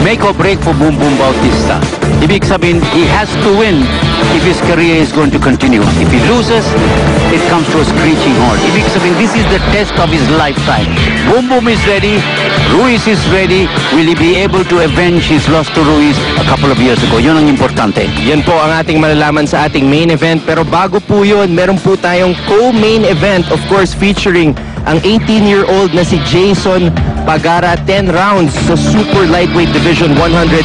make or break for Boom Boom Bautista. Ibig sabihin, he has to win if his career is going to continue. If he loses, it comes to a screeching halt. Ibig sabihin, this is the test of his lifetime. Boom Boom is ready. Ruiz is ready. Will he be able to avenge his loss to Ruiz a couple of years ago? Yun ang importante. Yan po ang ating malalaman sa ating main event. Pero bago po yun, meron po tayong co-main event, of course, featuring ang 18-year-old na si Jason Pagara, 10 rounds sa super lightweight division, 140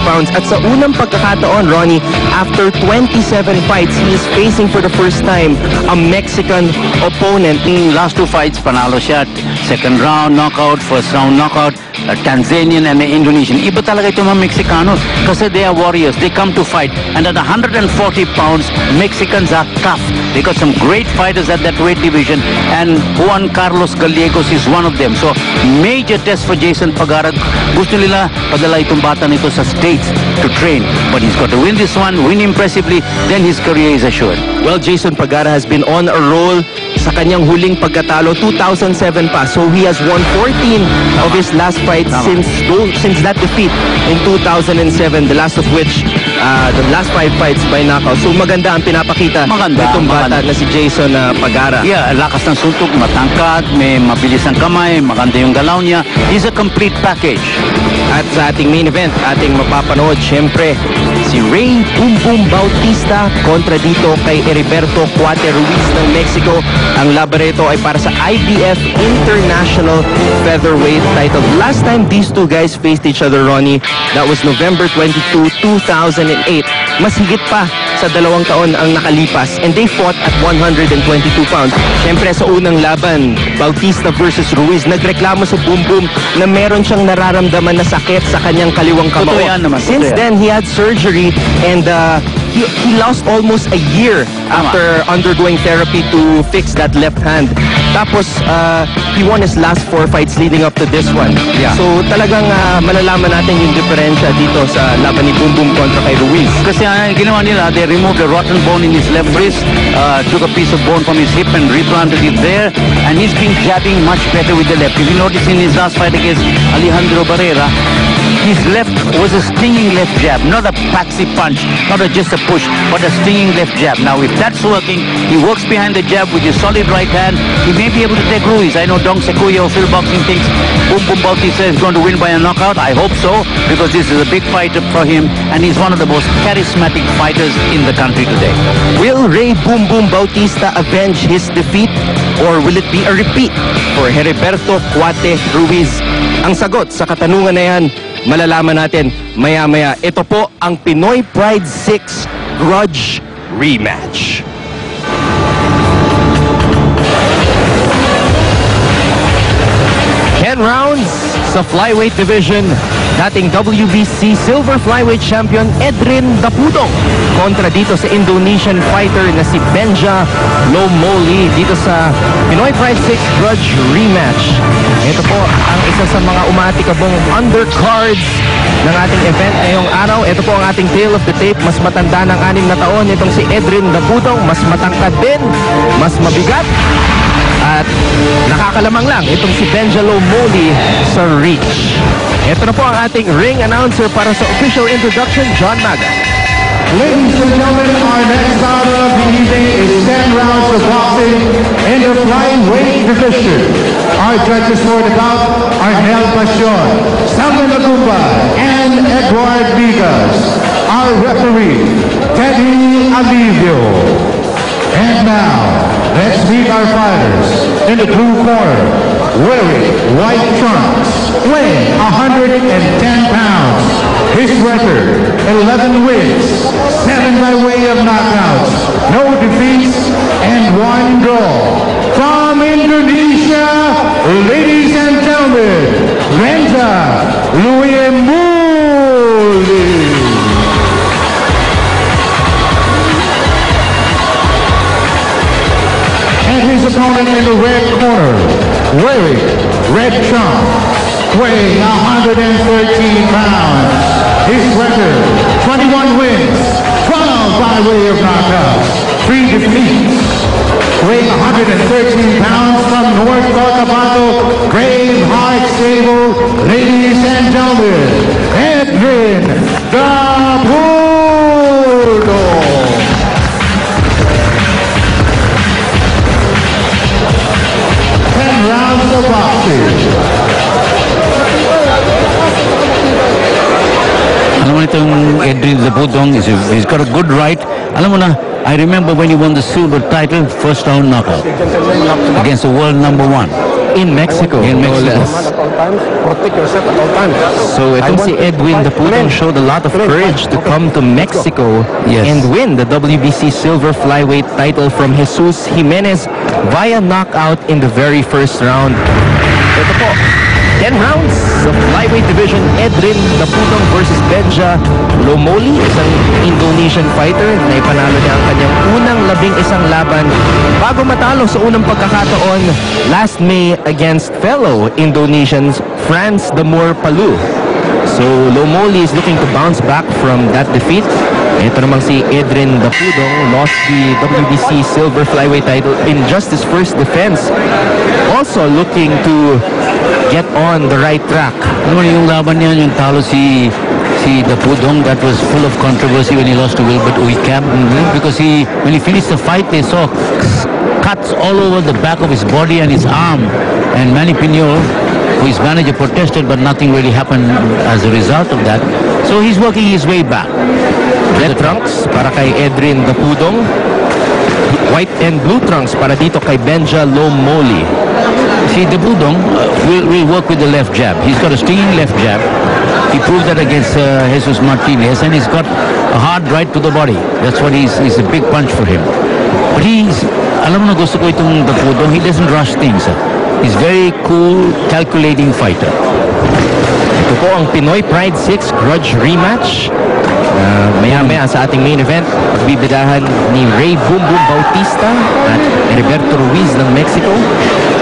pounds. At sa unang pagkakataon, Ronnie, after 27 fights, he is facing for the first time a Mexican opponent. In last two fights, panalo siya. Second round knockout, first round knockout, a Tanzanian and an Indonesian. Iba talaga ito mga Mexicanos kasi they are warriors. They come to fight. And at 140 pounds, Mexicans are tough. They got some great fighters at that weight division, and Juan Carlos Gallegos is one of them. So, major test for Jason Pagara. Gusto nila padala itong bata nito sa States to train. But he's got to win this one, win impressively, then his career is assured. Well, Jason Pagara has been on a roll sa kanyang huling pagkatalo, 2007 pa. So he has won 14 of his last fights since that defeat in 2007, the last of which, the last 5 fights by knockout. So maganda ang pinapakita nitong bata na si Jason Pagara. Yeah, lakas ng suntok, matangkad, may mabilis ang kamay, maganda yung galaw niya. He's a complete package. At sa ating main event, ating mapapanood, syempre, si Ray Boom Boom Bautista kontra dito kay Heriberto Cuate Ruiz ng Mexico. Ang laban nito ay para sa IBF International Featherweight title. Last time these two guys faced each other, Ronnie, that was November 22, 2008. Mas higit pa sa 2 taon ang nakalipas, and they fought at 122 pounds. Syempre sa unang laban, Bautista versus Ruiz, nagreklamo sa Boom Boom na meron siyang nararamdaman na sakit sa kanyang kaliwang kamao. Since then, he had surgery, and he lost almost a year after undergoing therapy to fix that left hand. Tapos, he won his last 4 fights leading up to this one. Yeah. So, talagang malalaman natin yung diferensya dito sa laban ni Boom Boom kontra kay Ruiz. Kasi ginawa nila, they removed a rotten bone in his left wrist, took a piece of bone from his hip and replanted it there, and he's been jabbing much better with the left. If you notice in his last fight against Alejandro Barrera, his left was a stinging left jab, not a patsy punch, not just a push, but a stinging left jab. Now, if that's working, he works behind the jab with his solid right hand, he may be able to take Ruiz. I know Dong Sequoia of Phil Boxing thinks Boom Boom Bautista is going to win by a knockout. I hope so, because this is a big fight for him, and he's one of the most charismatic fighters in the country today. Will Ray Boom Boom Bautista avenge his defeat, or will it be a repeat for Heriberto Cuate Ruiz? Ang sagot sa katanungan na yan, malalaman natin maya-maya. Ito po ang Pinoy Pride 6 Grudge Rematch. Rounds sa flyweight division, dating WBC silver flyweight champion Edrin Dapudong kontra dito sa Indonesian fighter na si Benja Lomoli dito sa Pinoy Pride 6 Grudge Rematch. Ito po ang isa sa mga umatikabong undercards ng ating event ngayong araw. Ito po ang ating tail of the tape. Mas matanda ng 6 na taon itong si Edrin Dapudong, mas matangkad din, mas mabigat, at nakakalamang lang itong si Benja Lomoli sa reach. Ito na po ang ating ring announcer para sa official introduction, John Maga. Ladies and gentlemen, our next bout of the evening is 10 rounds of boxing in the flyweight division. Our judges for the bout are Nel Pasion, Samuel Lagumba, and Edward Vigas. Our referee, Teddy Alivio. And now, let's meet our fighters. In the blue corner, wearing white trunks, weighing 110 pounds. His record, 11 wins, 7 by way of knockouts, no defeats, and 1 draw. From Indonesia, ladies and gentlemen, Benja Lomoli. And his opponent in the red corner, wearing red trunks, weighing 113 pounds. His record, 21 wins, 12 by way of knockouts, 3 defeats. Weighing 113 pounds from North Cotabato, Braveheart Stable, ladies and gentlemen, Edrin the Pudong, he's got a good right. Alam mo na, I remember when he won the silver title, first round knockout against the world number 1. In Mexico. In no Mexico. less. At all times, protect yourself at all times. So itong si Edwin the Pudong showed a lot of courage to come to Mexico Yes. and win the WBC silver flyweight title from Jesus Jimenez via knockout in the very first round. Ito po, 10 rounds sa flyweight division, Edrin the Pudong versus Benja Lomoli, isang Indonesian fighter na ipanalo niya ang kanyang unang 11 laban bago matalo sa unang pagkakataon last May against fellow Indonesians Franz Damor Palu. So Lomoli is looking to bounce back from that defeat. Ito namang si Edrin the Pudong lost the WBC silver flyweight title in just his first defense. Also looking to get on the right track. Alam mo na yung laban niya, yung talo si the Pudong, that was full of controversy when he lost to Wilbert Uicam. Because when he finished the fight, they saw cuts all over the back of his body and his arm. And Manny Piñol, who his manager, protested, but nothing really happened as a result of that. So he's working his way back. Red trunks para kay Edrin the Pudong. White and blue trunks para dito kay Benja Lomoli. See, the Pudong will work with the left jab. He's got a stinging left jab. He proved that against Jesus Martinez, and he's got a hard right to the body. That's what he's a big punch for him. But alam mo na gusto ko itong the Pudong, he doesn't rush things. He's very cool, calculating fighter. Ito po ang Pinoy Pride 6 grudge rematch. Maya-maya sa ating main event, pagbibidahan ni Ray Boom Boom Bautista at Heriberto Ruiz ng Mexico.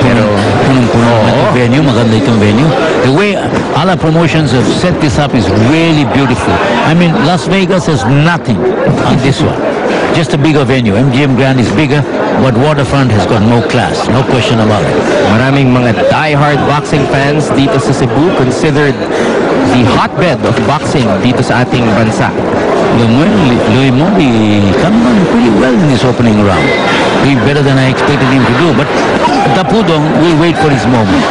Pero punong-puno itong venue, maganda itong venue. The way Ala Promotions have set this up is really beautiful. I mean, Las Vegas has nothing on this one. Just a bigger venue. MGM Grand is bigger, but Waterfront has got no class. No question about it. maraming mga die-hard boxing fans dito sa Cebu, considered the hotbed of boxing dito sa ating bansa. Louis Moby coming on pretty well in this opening round. Doing better than I expected him to do, but the Pudong will wait for his moment.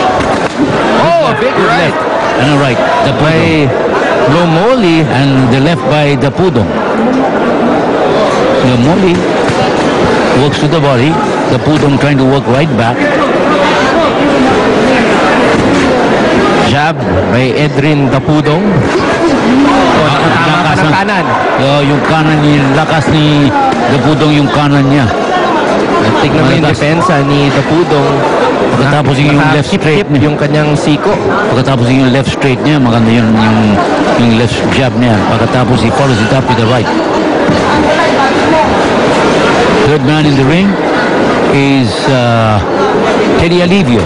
Oh, a big right. And a right. The By Lomoli. and the left by the Pudong. Lomoli works to the body. The Pudong trying to work right back. Jab by Edrin the Pudong. Nakatama ng kanan. Yung kanan ni lakas ni the Pudong, yung kanan niya. At tignan mo yung Malakas. depensa ni the Pudong. Pagkatapos yung left straight niya. yung kanyang siko. Pagkatapos yung left straight niya, maganda yung left jab niya. Pagkatapos he follows it up with the right. Third man in the ring is Teddy Alivio.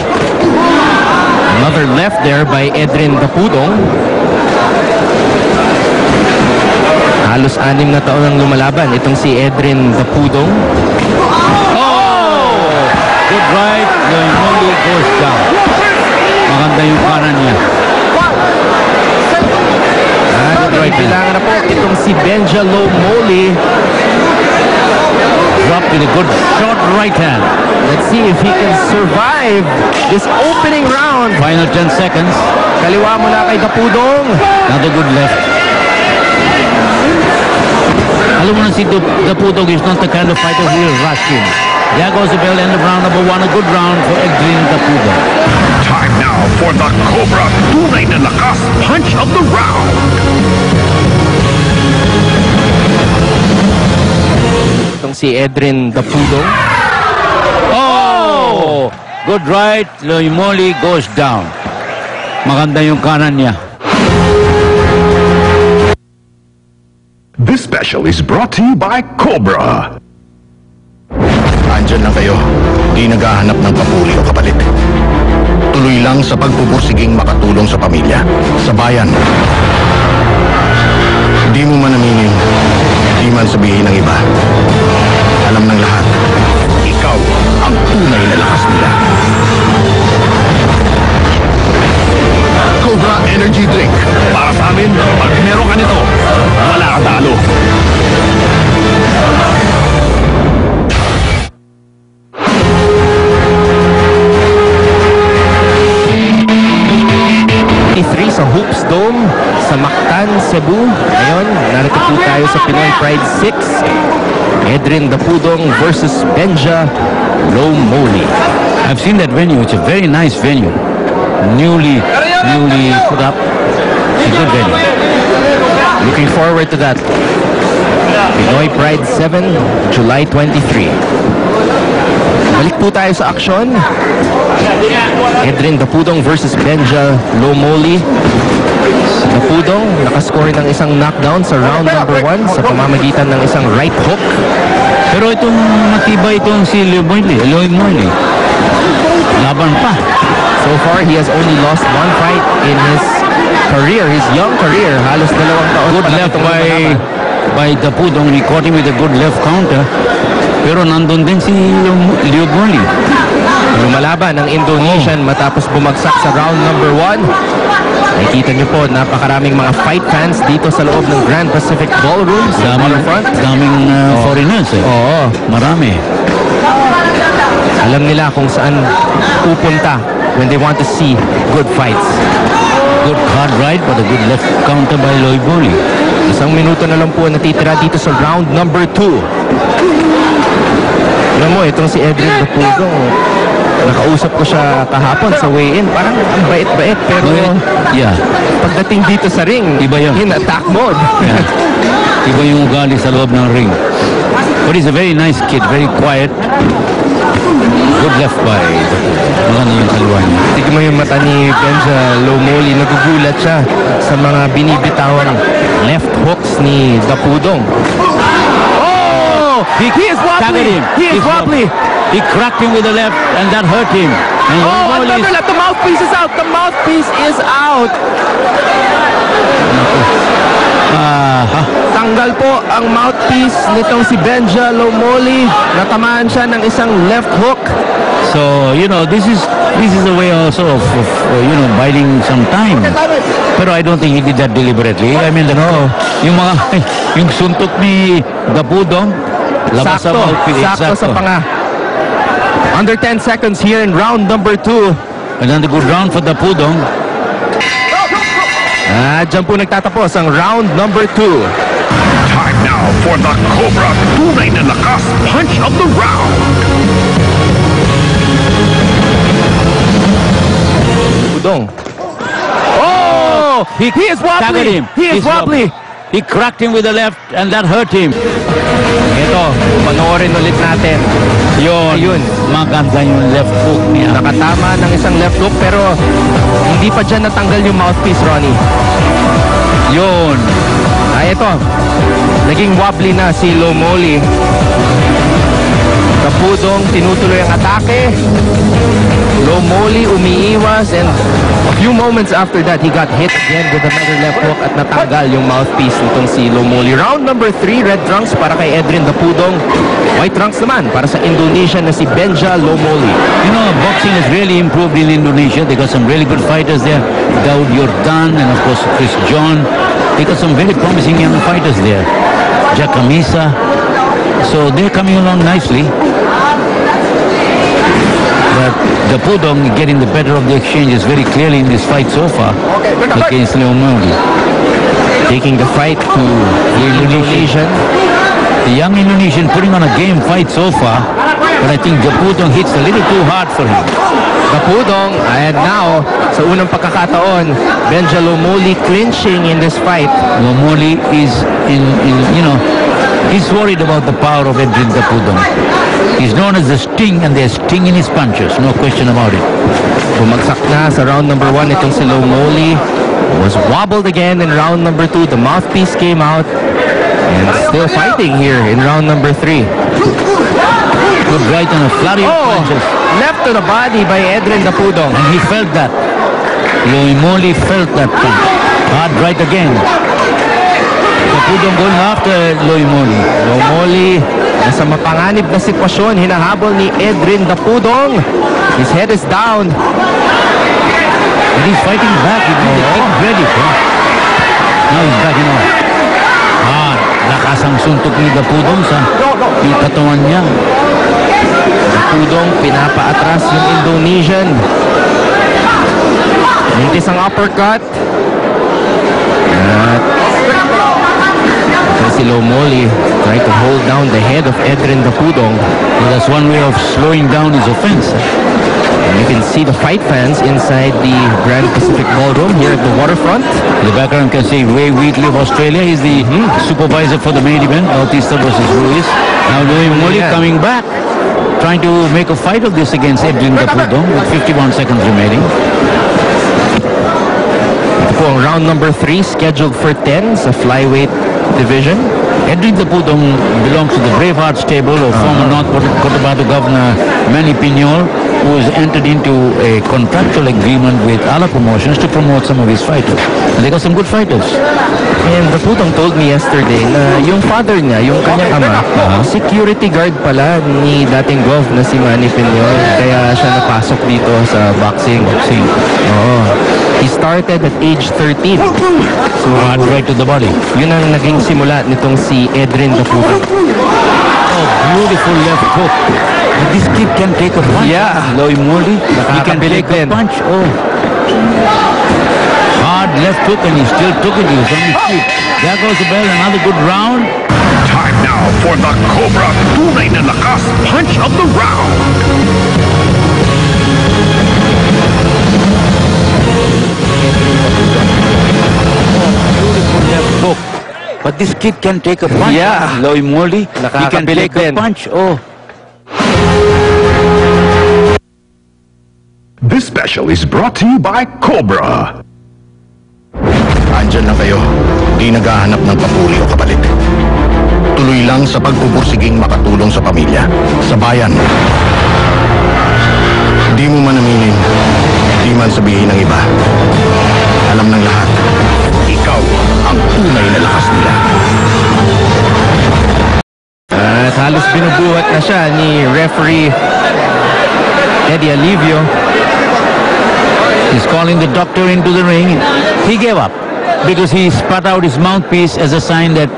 Another left there by Edrin the Pudong. Halos 6 na taon ang lumalaban itong si Edrin the Pudong. Good right, the Moli goes down. Maganda yung kanan niya. Good right. Kailangan na po itong si Benja Lomoli. Dropped with a good short right hand. Let's see if he can survive this opening round. Final 10 seconds. Kaliwa mula kay the Pudong. Another good left. Alam mo na si the Pudong is not the kind of fighter who will rush in. There goes the bell, end of round number 1. A good round for Edrin the Pudong. Time now for the Cobra Tunay na Lakas Punch of the Round. Itong si Edrin the Pudong. Oh! Good right. Loimoli goes down. Maganda yung kanan niya. This special is brought to you by Cobra. Andyan lang kayo. Di naghahanap ng papuri o kapalit. Tuloy lang sa pagpupursiging makatulong sa pamilya, sa bayan. Di mo man aminin, di man sabihin ng iba. Alam ng lahat, ikaw ang tunay na lakas nila. Cobra Energy Drink. Para sa amin, pag meron ka nito, wala ka talo. E3 sa Hoops Dome sa sa Mactan, Cebu. Ngayon, narito po tayo sa Pinoy Pride 6. Edrin Dapudong versus Benja Lomoli. I've seen that venue. It's a very nice venue. Newly put up. It's a good venue. Looking forward to that. Pinoy Pride 7, July 23. Balik po tayo sa aksyon. Edrin Dapudong versus Benja Lomoli. Dapudong nakascore ng isang knockdown sa round number 1 sa pamamagitan ng isang right hook. Pero itong matibay itong si Lloyd Moyle. Laban pa. So far, he has only lost one fight in his career, his young career. Halos 2 taon. Good pa lang left itong lumalaban. by Dapudong. He caught him with a good left counter. Pero nandun din si Lloyd Moyle. Lumalaban ang Indonesian matapos bumagsak sa round number 1. Nakikita niyo po, napakaraming mga fight fans dito sa loob ng Grand Pacific Ballroom sa Waterfront. Daming foreigners eh. Oo. Marami. Alam nila kung saan pupunta when they want to see good fights. Good hard right but a good left counter by Lloyd Moyle. 1 minuto na lang po natitira dito sa round number 2. Alam mo, itong si Edrin Dapudong, nakausap ko siya kahapon sa weigh-in. Parang ang bait-bait, pero Yeah. pagdating dito sa ring, Iba yun. in attack mode. Yeah. Iba yung ugali sa loob ng ring. But he's a very nice kid, very quiet. Good left by maganda yung kaliwa niya. Tignan mo yung mata ni Benja Lomoli, nagugulat siya sa mga binibitawang left hooks ni Dapudong. Oh! He is Staggered wobbly! him. He is He's wobbly! He cracked him with the left and that hurt him. And Oh, Lloyd Moyle another left! The mouthpiece is out! The mouthpiece is out! Tanggal po ang mouthpiece nitong si Benja Lomoli. Natamaan siya ng isang left hook. So, you know, this is a way also of biding some time. Pero I don't think he did that deliberately. I mean, yung mga, yung suntok ni Dapudong, labas sa Sakto, mouthpiece. sakto sa panga. Under 10 seconds here in round number 2. Another good round for Dapudong. Diyan po nagtatapos ang round number 2. Time now for the Cobra Tunay na Lakas Punch of the Round. Udong. Oh! He is Staggered wobbly! him. He is He's wobbly! He cracked him with the left and that hurt him. Ito, panoorin ulit natin. Ayun. Maganda yung left hook niya. Nakatama ng isang left hook pero hindi pa dyan natanggal yung mouthpiece, Ronnie. Yun. Ito. Naging wobbly na si Lomoli. Dapudong tinutuloy ang atake. Lomoli umiiwas and a few moments after that he got hit again with another left hook at natanggal yung mouthpiece nitong si Lomoli. Round number 3, red trunks para kay Edrin Dapudong. White trunks naman para sa Indonesian na si Benja Lomoli. You know, boxing has really improved in Indonesia. They got some really good fighters there. Daud Yordan and of course Chris John. They got some very promising young fighters there. Jack Camisa. So they're coming along nicely. But Dapudong getting the better of the exchanges very clearly in this fight so far against Lomoli. Taking the fight to the Indonesian. The young Indonesian putting on a game fight so far, but I think Dapudong hits a little too hard for him. Dapudong, and now, sa unang pagkakataon, Benja Lomoli clinching in this fight. Lomoli is he's worried about the power of Edrin Dapudong. He's known as the Sting, and there's sting in his punches, no question about it. Bumagsak na sa round number 1 itong si Lomoli. Was wobbled again in round number 2. The mouthpiece came out. And still fighting here in round number 3. Good right and a flurry of punches. Left to the body by Edrin Dapudong. And he felt that. Lomoli felt that punch. Hard right again. Dapudong going after Lomoli. Lomoli, nasa mapanganib na sitwasyon, hinahabol ni Edrin Dapudong. His head is down. And he's fighting back. He did the kick ready. Now he's backing off. Hard. Lakas ang suntok ni Dapudong sa katawan niya. Dapudong pinapaatras yung Indonesian. Mintis ang uppercut. hold down the head of Edrin Dapudong. So that's one way of slowing down his offense. And you can see the fight fans inside the Grand Pacific Ballroom here at the waterfront. In the background you can see Ray Wheatley of Australia. He's the supervisor for the main event, Bautista versus Ruiz. Now Louis Moli coming back, trying to make a fight of this against Edrin Dapudong with 51 seconds remaining. Ito po ang round number 3 scheduled for 10 sa flyweight division. Edrin Dapudong belongs to the Braveheart stable of former North Cotabato Governor Manny Piñol, who has entered into a contractual agreement with Ala Promotions to promote some of his fighters. And they got some good fighters. And Dapudong told me yesterday na yung father niya, yung kanyang ama, security guard pala ni dating Gov na si Manny Piñol. Kaya siya napasok dito sa boxing. Oo. He started at age 13. So hard right to the body. Yun ang naging simula nitong si Edrin Dapudong. Oh, beautiful left hook. But this kid can take a punch. Yeah. Louis Moli, he can take a punch. Oh. Hard left hook and he still took it. He was on his feet. There goes the bell. Another good round. Time now for the Cobra Tunay na Lakas Punch of the Round. Beautiful left hook. But this kid can take a punch. Yeah. Louis Moli, he can Nakakapilig take a din. punch. Oh. This special is brought to you by Cobra. Andyan lang kayo. Di naghahanap ng papuri o kapalit. Tuloy lang sa pagpupursiging makatulong sa pamilya, sa bayan. Di mo man aminin, di man sabihin ng iba. Alam ng lahat, ikaw ang tunay na lakas nila. At halos binubuhat na siya ni referee Eddie Alivio. He's calling the doctor into the ring. He gave up because he spat out his mouthpiece as a sign that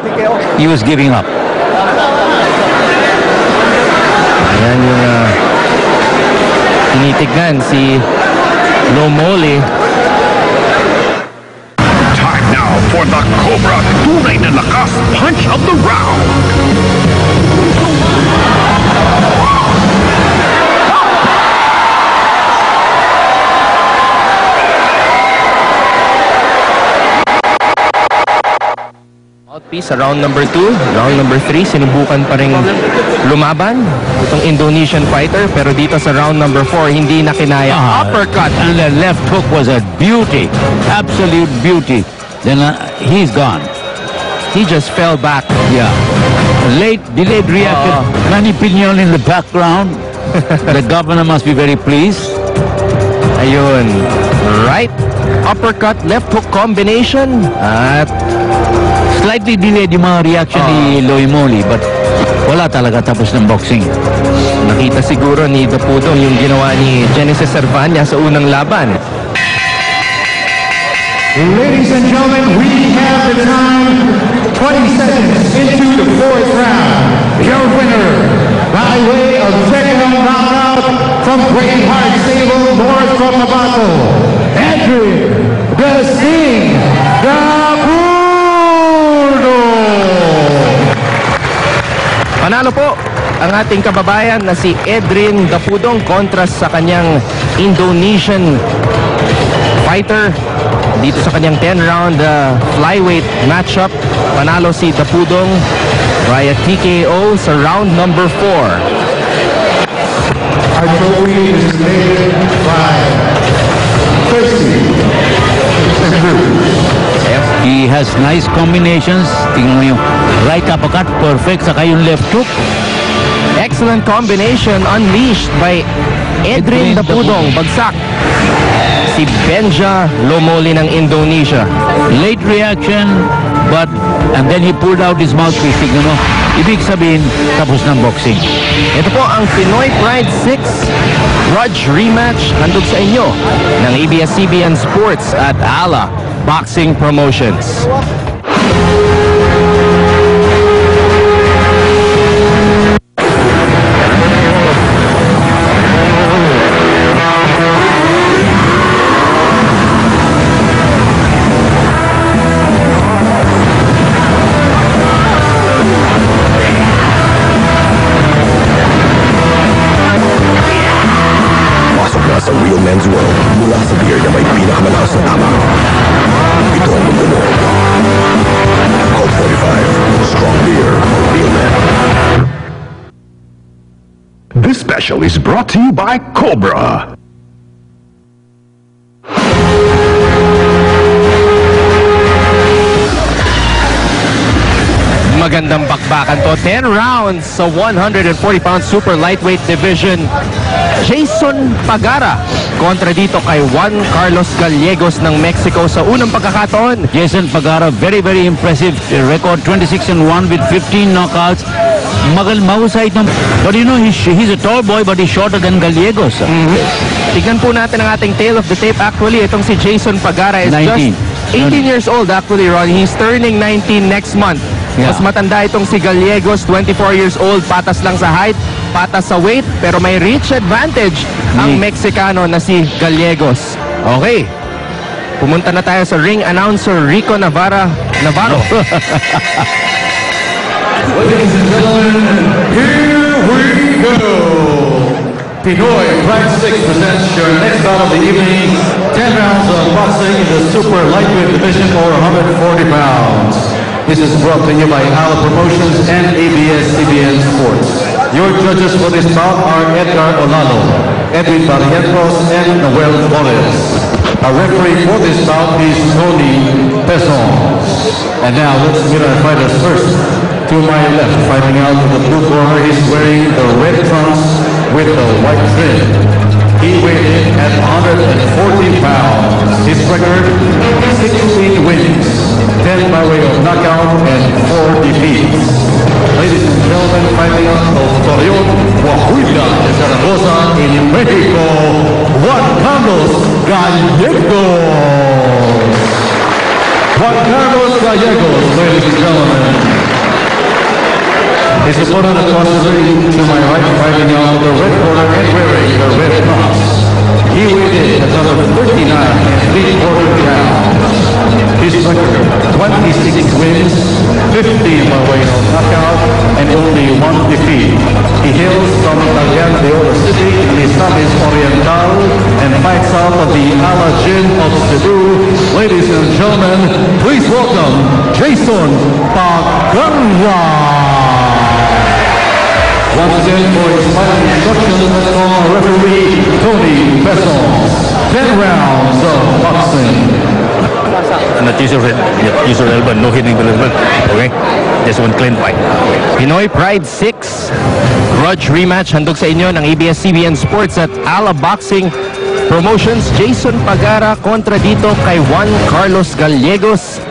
he was giving up. Ayan yung tinitignan si Lomoli. Time now for the Cobra Tunay na Lakas Punch of the Round. Outpiece sa round number 2. Round number 3, sinubukan pa rin lumaban itong Indonesian fighter, pero dito sa round number 4, hindi na kinaya. Uppercut. And the left hook was a beauty, absolute beauty. Then he's gone. He just fell back. Yeah. Late, delayed reaction. Manny Piñol in the background. The governor must be very pleased. Ayun. Right. Uppercut, left hook combination. At Slightly delayed yung mga reaction ni Louis Moli, but wala talaga tapos ng boxing. nakita siguro ni Dapudong yung ginawa ni Genesis Servania sa unang laban. Ladies and gentlemen, we have the time 20 seconds into the 4th round. Your winner, by way of second knockout from Braveheart Stable, North Cotabato, Edrin the Sting Dapudong. Panalo po ang ating kababayan na si Edrin Dapudong kontra sa kanyang Indonesian fighter dito sa kanyang 10-round flyweight matchup. Panalo si Dapudong via TKO sa round number 4. Our trophy is made by Thirsty. He has nice combinations. Tingnan mo yung right uppercut, perfect. Saka yung left hook. Excellent combination unleashed by Edrin Dapudong. Bagsak si Benja Lomoli ng Indonesia. Late reaction, but and then he pulled out his mouthpiece. Tingnan mo, ibig sabihin, tapos ng boxing. Ito po ang Pinoy Pride 6 Grudge Rematch handog sa inyo ng ABS-CBN Sports at ALA Boxing Promotions. Special is brought to you by Cobra. Magandang bakbakan to. 10 rounds sa 140-pound super lightweight division. Jason Pagara kontra dito kay Juan Carlos Gallegos ng Mexico sa unang pagkakataon. Jason Pagara, very, very impressive. Record 26-1 with 15 knockouts. Mahusay ng... But you know, he's a tall boy but he's shorter than Gallegos. Tignan po natin ang ating tail of the tape. Actually, itong si Jason Pagara is 19. just 18 years old actually, Ron. He's turning 19 next month. Yeah. Mas matanda itong si Gallegos, 24 years old, patas lang sa height, patas sa weight, pero may reach advantage ang Meksikano na si Gallegos. Okay. Pumunta na tayo sa ring announcer Rico Navarro. Ladies and gentlemen, here we go. Pinoy Pride 6 presents your next bout of the evening. 10 rounds of boxing in the super lightweight division for 140 pounds. This is brought to you by Ala Promotions and ABS-CBN Sports. Your judges for this bout are Edgar Olalo, Edwin Barrientos, and Noel Flores. Our referee for this bout is Tony Peson. And now let's meet our fighters first. To my left, fighting out in the blue corner, he's wearing the red trunks with the white trim. He weighed in at 140 pounds. His record, 16 wins, 10 by way of knockout, and 4 defeats. Ladies and gentlemen, fighting out of Torreon, Coahuila, Zaragoza, in Mexico, Juan Carlos Gallegos. Juan Carlos Gallegos, ladies and gentlemen. His opponent across the ring to my right, fighting out of the red corner and wearing the red trunks. He weighed in at another 39 3/4 pounds. His record, 26 wins, 15 by way of knockout, and only 1 defeat. He hails from Cagayan de Oro City in Misamis Oriental and fights out of the Ala Gym of Cebu. Ladies and gentlemen, please welcome Jason Pagara. Once again, for his final instructions from our referee, Tony Peson. 10 rounds of boxing. Not use your elbow, no hitting the elbow. Okay? Just one clean fight. Pinoy Pride 6 grudge rematch handog sa inyo ng ABS-CBN Sports at Ala Boxing Promotions. Jason Pagara kontra dito kay Juan Carlos Gallegos.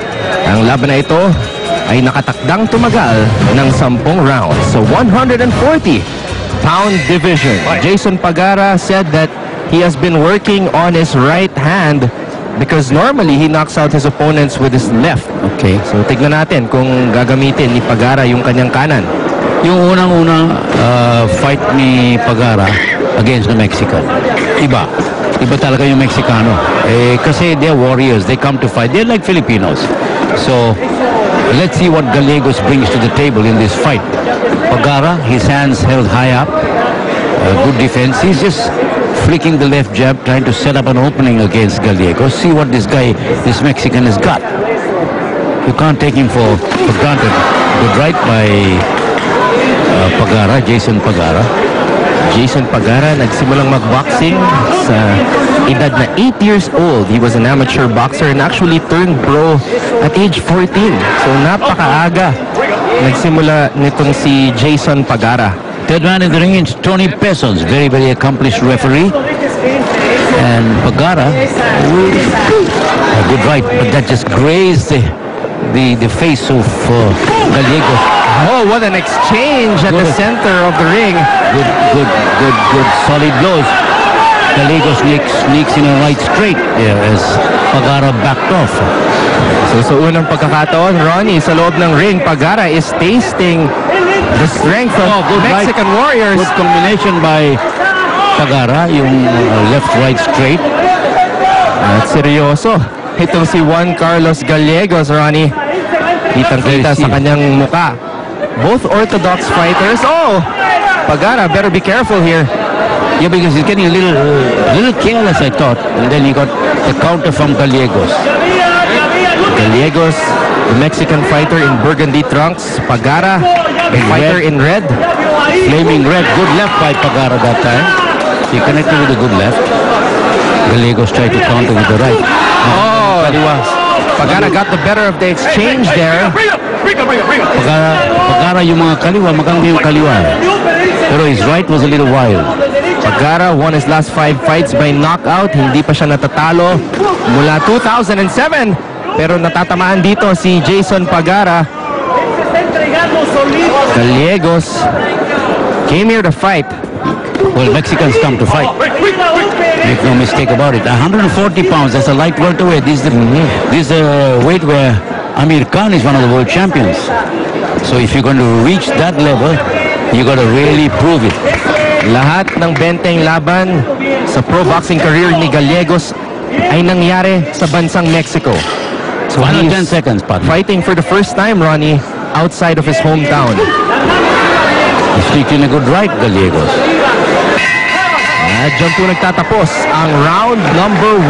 Ang laban na ito ay nakatakdang tumagal ng 10 rounds sa 140-pound division. Jason Pagara said that he has been working on his right hand because normally he knocks out his opponents with his left. Okay. So tignan natin kung gagamitin ni Pagara yung kanyang kanan. Yung unang-unang fight ni Pagara against the Mexican. Iba talaga yung Mexicano. Kasi they're warriors. They come to fight. They're like Filipinos. So, let's see what Gallegos brings to the table in this fight. Pagara, his hands held high up. Good defense. He's just flicking the left jab, trying to set up an opening against Gallegos. See what this Mexican has got. You can't take him for granted. Good right by Pagara, Jason Pagara. Jason Pagara nagsimulang magboxing sa edad na 8 years old. He was an amateur boxer and actually turned pro at age 14. So napakaaga nagsimula nitong si Jason Pagara. Third man in the ring is Tony Peson, very, very accomplished referee. And Pagara, a good right, but that just grazed the face of Gallegos. Oh, what an exchange at the center of the ring. Good, solid blows. Gallegos sneaks in a right straight as Pagara backed off. So sa unang pagkakataon, Ronnie, sa loob ng ring, Pagara is tasting the strength of Mexican warriors. Good combination by Pagara, yung left-right straight. At seryoso, itong si Juan Carlos Gallegos, Ronnie. Kitang-kita sa kanyang muka. Both orthodox fighters. Oh! Pagara, better be careful here. Yeah, because he's getting a little careless, I thought. And then he got the counter from Gallegos. Gallegos, the Mexican fighter in burgundy trunks. Pagara, the fighter in red. Flaming red. Good left by Pagara that time. He connected with a good left. Gallegos tried to counter with the right. Oh, Pagara got the better of the exchange there. Pagara yung mga kaliwa, maganda yung kaliwa. Pero his right was a little wild. Pagara won his last 5 fights by knockout. Hindi pa siya natatalo mula 2007. Pero natatamaan dito si Jason Pagara. Gallegos came here to fight. Well, Mexicans come to fight. Make no mistake about it. 140 pounds, that's a light welterweight. This is the weight where Amir Khan is one of the world champions. So if you're going to reach that level, you got to really prove it. Lahat ng benteng laban sa pro boxing career ni Gallegos ay nangyari sa bansang Mexico. So Final he's 10 seconds, partner. fighting for the first time, Ronnie, outside of his hometown. He's taking a good right, Gallegos. At dyan po nagtatapos ang round number 1.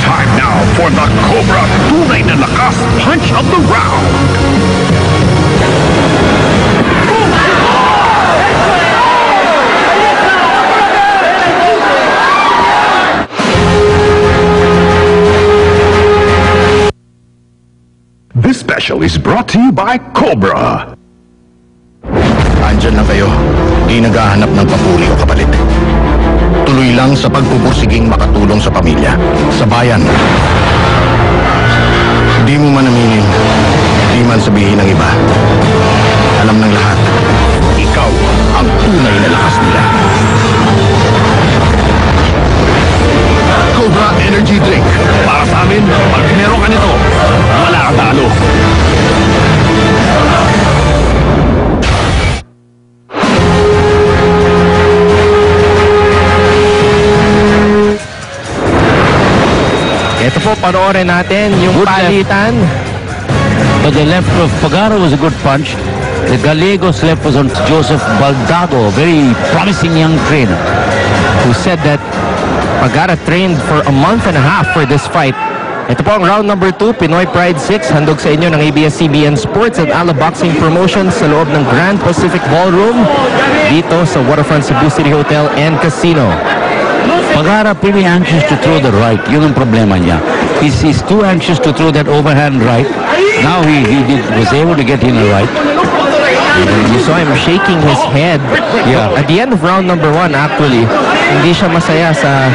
Time now for the Cobra Tunay na Lakas Punch of the Round. This special is brought to you by Cobra. Andyan lang kayo. Di naghahanap ng papuri o kapalit. Tuloy lang sa pagpupursiging makatulong sa pamilya, sa bayan. Di mo man aminin, di man sabihin ng iba. Alam ng lahat, ikaw ang tunay na lakas nila. Cobra Energy Drink. Para sa amin, pag meron ka nito, wala kang talo. Ito po, panoorin natin yung Good palitan. But the left of Pagara was a good punch. The Gallegos left was on Joseph Baldago, very promising young trainer. Who said that Pagara trained for a month and a half for this fight. Ito po ang round number 2, Pinoy Pride 6, handog sa inyo ng ABS-CBN Sports at Ala Boxing Promotions sa loob ng Grand Pacific Ballroom dito sa Waterfront Cebu City Hotel and Casino. Pagara pretty anxious to throw the right. Yun ang problema niya. He's too anxious to throw that overhand right. Now he was able to get in a right. You saw him shaking his head. Yeah. At the end of round number 1, actually, hindi siya masaya sa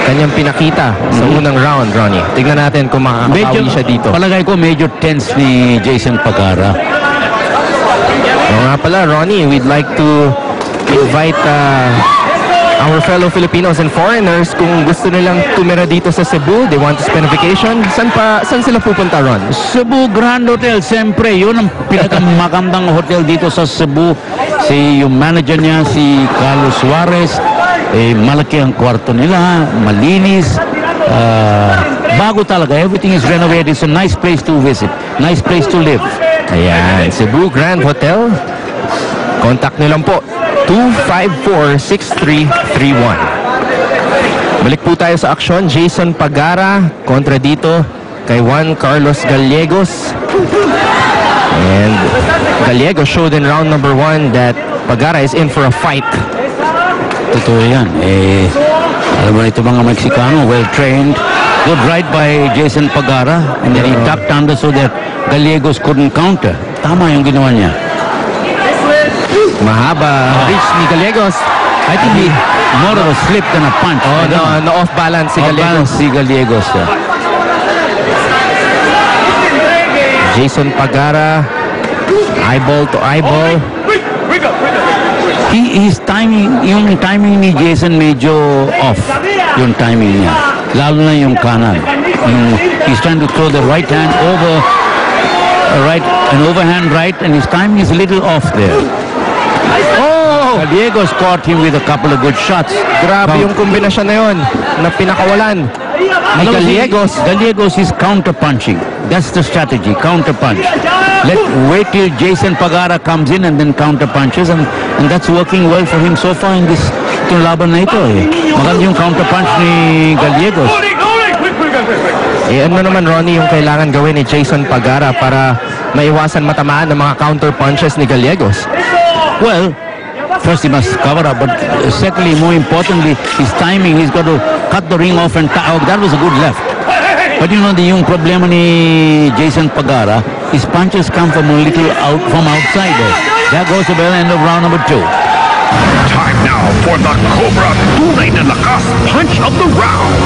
kanyang pinakita sa unang round, Ronnie. Tignan natin kung makakapawi siya dito. Palagay ko medyo tense ni Jason Pagara. Oo nga pala, Ronnie, we'd like to invite our fellow Filipinos and foreigners kung gusto nilang tumira dito sa Cebu, they want to spend a vacation. Saan sila pupunta, Ron? Cebu Grand Hotel, siyempre. Yun ang pinakamagandang hotel dito sa Cebu. Yung manager niya, si Carlos Suarez. Malaki ang kwarto nila, malinis. Bago talaga. Everything is renovated. It's a nice place to visit. Nice place to live. Ayan, Cebu Grand Hotel. Contact nyo lang po. 254-6331. Balik po tayo sa aksyon. Jason Pagara kontra dito kay Juan Carlos Gallegos. And Gallegos showed in round number 1 that Pagara is in for a fight. Totoo yan. Alam mo ito mga Mexicano, well-trained. Good right by Jason Pagara. And then he tucked under so that Gallegos couldn't counter. Tama yung ginawa niya. Mahaba reach ni Gallegos. I think he more of a slip than a punch. Oh, no off balance si Gallegos. Off-balance si Gallegos. Jason Pagara, eyeball to eyeball. His timing, yung timing ni Jason medyo off. Yung timing niya. Lalo na yung kanan. He's trying to throw the right hand over an overhand right, and his timing is a little off there. Oh! Gallegos caught him with a couple of good shots. Grabe yung kombinasyon na yun na pinakawalan ni Gallegos. Gallegos is counter-punching. That's the strategy, counter-punch. Wait till Jason Pagara comes in and then counter-punches, and that's working well for him so far in this laban na ito. Maganda yung counter-punch ni Gallegos. Ano naman, Ronnie, yung kailangan gawin ni Jason Pagara para maiwasan matamaan ng mga counter punches ni Gallegos. Well, first he must cover up, but secondly, more importantly, his timing. He's got to cut the ring off and oh, that was a good left. But you know, yung problema ni Jason Pagara, his punches come from a little from outside there. There goes the bell, end of round number 2. Time now for the Cobra Tunay na Lakas Punch of the Round.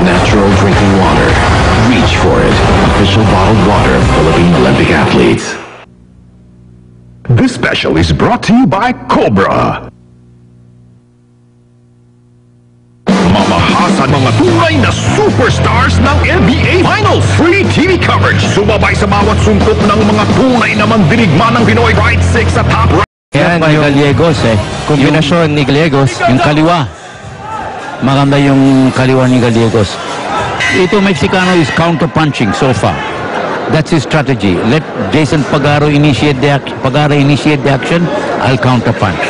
Natural drinking water. Reach for it. Official bottled water of Philippine Olympic athletes. This special is brought to you by Cobra. Mamahas ang mga tunay na superstars ng NBA Finals. Free TV coverage. Sumabay sa bawat sungkot ng mga tunay na mandirigma ng Pinoy. Right 6 sa top right. Yan By yung Gallegos kombinasyon ni Gallegos. Yung kaliwa. Maganda yung kaliwa ni Gallegos. Ito Mexicano is counter-punching so far. That's his strategy. Let Jason Pagara initiate the action. I'll counter-punch.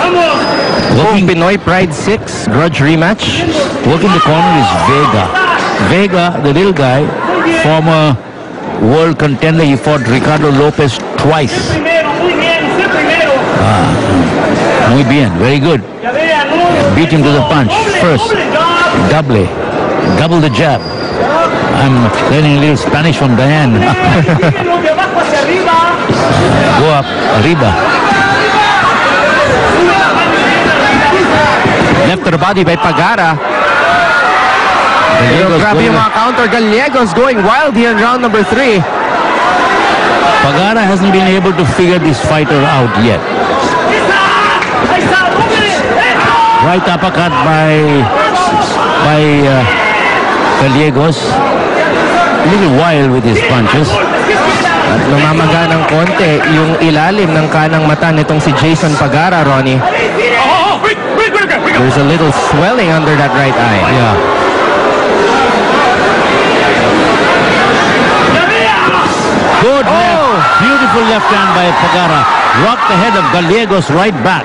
Working Pinoy Pride 6 grudge rematch. Working the corner is Vega. Vega, the little guy, former world contender. He fought Ricardo Lopez twice. Muy bien, very good. Beat him to the punch. First, double the jab. I'm learning a little Spanish from Diane. Go up, arriba. Left to the body by Pagara. Gallegos Grabe going yung mga counter. Gallegos going wild here in round number 3. Pagara hasn't been able to figure this fighter out yet. Right uppercut by Gallegos. A little wild with his punches. At lumamaga ng konti yung ilalim ng kanang mata nitong si Jason Pagara, Ronnie. There's a little swelling under that right eye. Yeah. Good left. Beautiful left hand by Pagara. Rocked the head of Gallegos right back.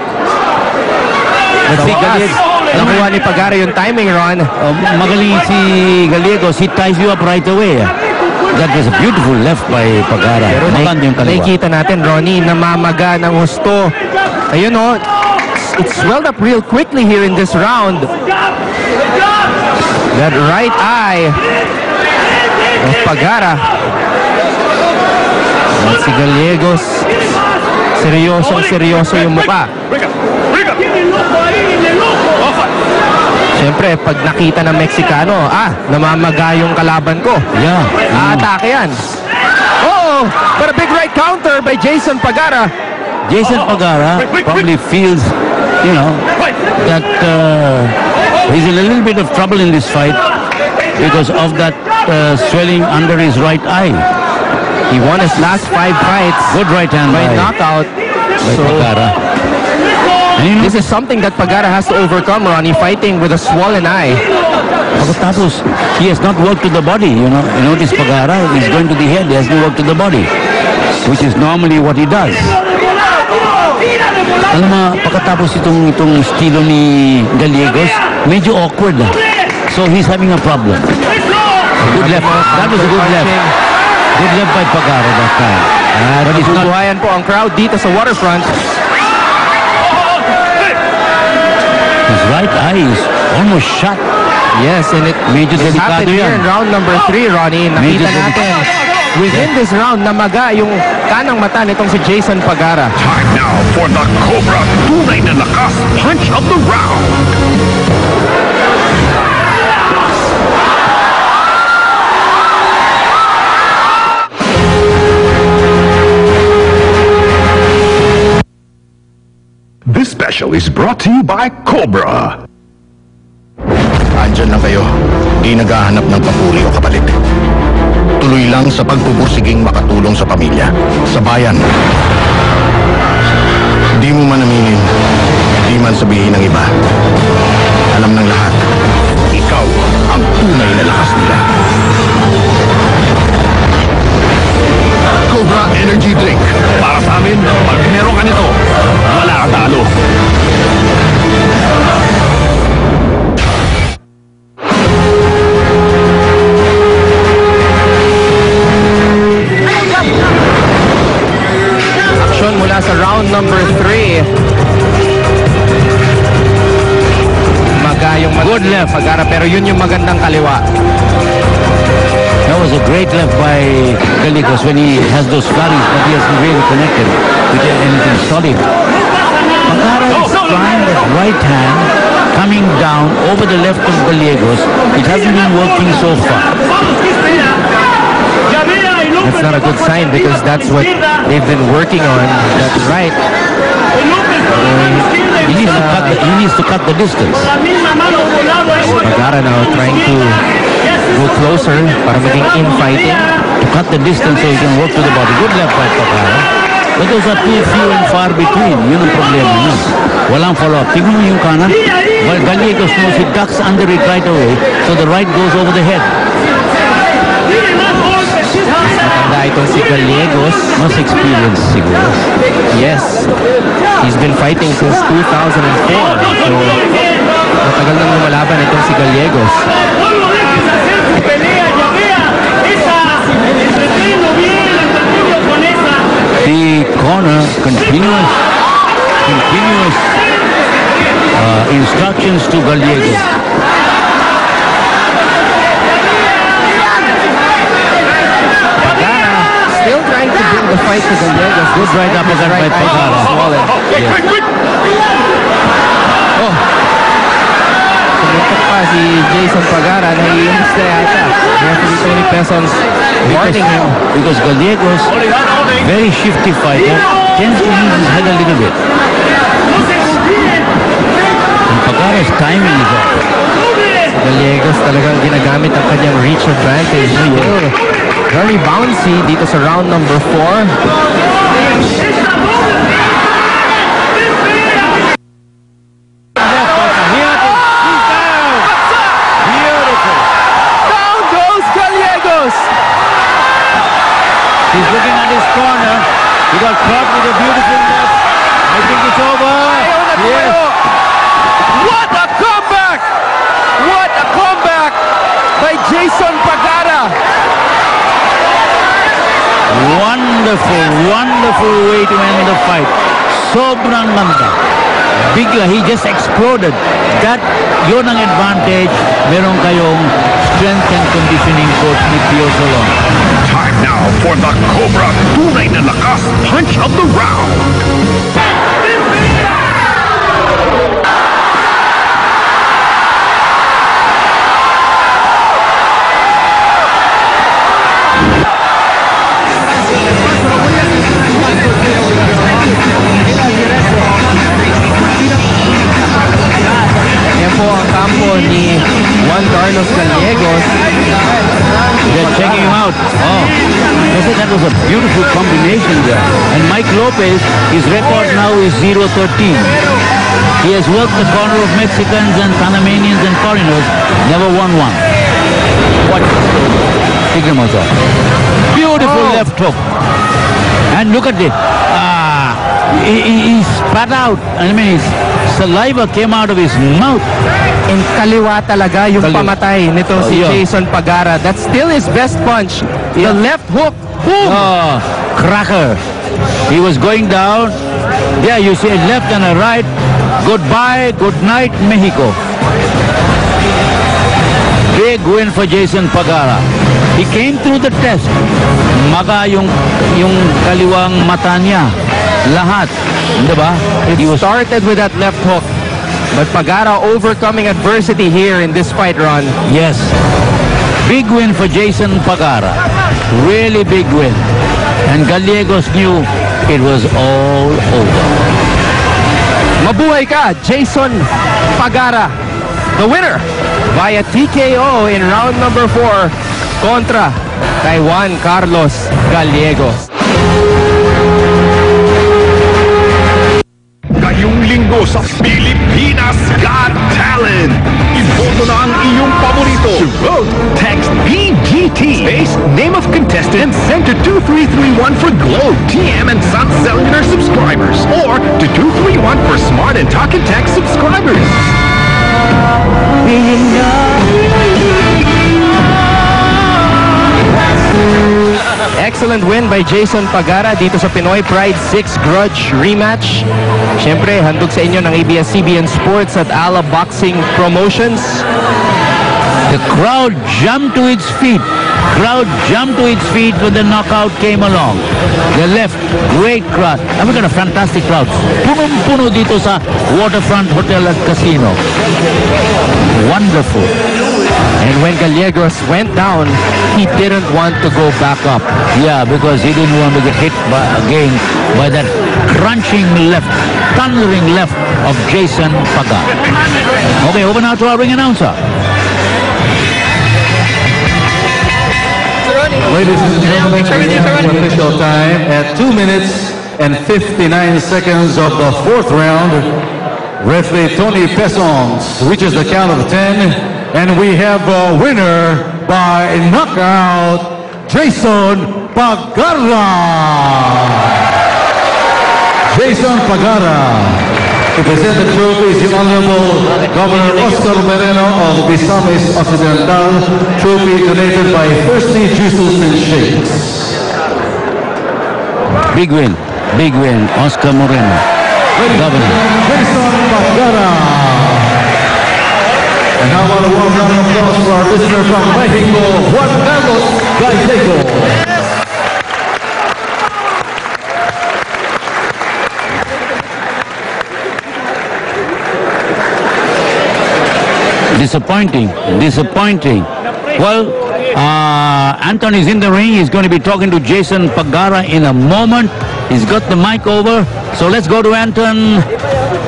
Let's see Gallegos. Nakuha ni Pagara yung timing, Ron. Magaling si Gallegos. He ties you up right away. That was a beautiful left by Pagara. Pero Maganda yung kaliwa. nakikita natin, Ronnie, namamaga ng husto. Ayun o, it swelled up real quickly here in this round. That right eye of Pagara. At si Gallegos, seryoso yung mukha. Siyempre, pag nakita ng Meksikano, namamaga yung kalaban ko. Yeah. Aatake yan. Oh, but a big right counter by Jason Pagara. Jason Pagara probably feels, you know, that he's in a little bit of trouble in this fight because of that swelling under his right eye. He won his last 5 fights Good right hand by by knockout. So, Pagara. And you know, this is something that Pagara has to overcome, Ronnie, fighting with a swollen eye. Pagkatapos, he has not worked to the body, you know. You notice Pagara, he's going to the head, he has no work to the body, which is normally what he does. Alam mo, pagkatapos itong estilo ni Gallegos, medyo awkward na. So he's having a problem. Good left. That was a good left. Good left by Pagara that time. But he's not. nabubuhayan po ang crowd dito sa waterfront. His right eye is almost shut. Yes, and it Medyo happened delikado here in yan. round number 3, Ronnie. Nakita Medyo natin, within this round, namaga yung kanang mata nitong si Jason Pagara. Time now for the Cobra Tunay na Lakas Punch of the Round. This special is brought to you by Cobra. Andyan lang kayo. Di naghahanap ng papuri o kapalit. Tuloy lang sa pagpupursiging makatulong sa pamilya, sa bayan. Di mo man aminin, di man sabihin ng iba. Alam ng lahat, ikaw ang tunay na lakas nila. Cobra Energy Drink. Para sa amin, pag meron ka nito, wala ka talo. Aksyon mula sa round number 3. Magayong Good left. Pagara, pero yun yung magandang kaliwa. That was a great left by Gallegos when he has those flurries, but he hasn't really connected with anything solid. Pagara is trying that right hand coming down over the left of Gallegos. It hasn't been working so far. That's not a good sign because that's what they've been working on. That's right. He needs to cut the distance. Pagara now trying to go closer para maging infighting. To cut the distance so he can work to the body. Good left by Pagara. But those are too few and far between. Yun ang problema niya. Walang follow-up. Tignan mo yung kanan. Well, Gallegos knows he ducks under it right away, so the right goes over the head. Matanda itong si Gallegos. Mas experience siguro. Yes. He's been fighting since 2004. So, matagal nang lumalaban itong si Gallegos. The corner continuous instructions to Gallegos. Pagara still trying to bring the fight to Gallegos. Good right uppercut by Pagara. Oh. Sumutok pa si Jason Pagara. Naiinis na yata. Referee Tony Peson's warning him. Because Gallegos, very shifty fighter, tends to use his head a little bit. And Pagara's timing is off. Gallegos talagang ginagamit ang kanyang reach advantage. Very bouncy dito sa round number 4. He's looking at his corner. He got caught with a beautiful left. I think it's over. Yes. What a comeback! What a comeback by Jason Pagara! Wonderful, wonderful way to end the fight. Sobrang ganda. Bigla, he just exploded. That, yun ang advantage. Meron kayong strength and conditioning coach ni Pio Solon. Time now for the Cobra Tunay na Lakas Punch of the Round. Yan po ang kampo ni Juan Carlos Gallegos. They're checking him out. Oh, they said that was a beautiful combination there. And Mike Lopez, his record now is 0-13. He has worked the corner of Mexicans and Panamanians and foreigners, never won one. What? Tignan mo ito. Beautiful left hook. And look at it. He spat out. I mean, his saliva came out of his mouth. In kaliwa talaga yung Kaliwa. pamatay nitong si yeah. Jason Pagara. That's still his best punch. The left hook. Boom! Oh, cracker. He was going down. There you see a left and a right. Goodbye, good night, Mexico. Big win for Jason Pagara. He came through the test. Maga yung kaliwang mata niya. Lahat. Diba? It started with that left hook. But Pagara overcoming adversity here in this fight, Ron. Yes. Big win for Jason Pagara. Really big win. And Gallegos knew it was all over. Mabuhay ka, Jason Pagara. The winner via TKO in round number 4 kontra kay Juan Carlos Gallegos. Ngayong linggo sa Pilipinas Got Talent. Iboto na ang iyong paborito. To vote, text BGT space name of contestant and send to 2331 for Globe, TM, and Sun Cellular subscribers, or to 231 for Smart and Talk and Text subscribers. Excellent win by Jason Pagara dito sa Pinoy Pride 6 Grudge Rematch. Siyempre, handog sa inyo ng ABS-CBN Sports at Ala Boxing Promotions. The crowd jumped to its feet. Crowd jumped to its feet when the knockout came along. The left, great crowd. And we got a fantastic crowd. Punong-puno dito sa Waterfront Hotel at Casino. Wonderful. And when Gallegos went down, he didn't want to go back up. Yeah, because he didn't want to get hit again by that crunching left, thundering left of Jason Pagara. Okay, over now to our ring announcer. Ladies and gentlemen, we have the official time at 2 minutes and 59 seconds of the 4th round. Referee Tony Pesons reaches the count of 10. And we have a winner by knockout, Jason Pagara. Jason Pagara. To present the trophy is the Honorable Governor Oscar Moreno of Misamis Occidental. Trophy donated by Thirsty Juices and Shakes. Big win, Oscar Moreno. Governor. Jason Pagara. And how about a warm round of applause for our listener from Mexico, Juan Carlos Gallegos. Disappointing. Well, Anthony's in the ring. He's going to be talking to Jason Pagara in a moment. He's got the mic over. So let's go to Anton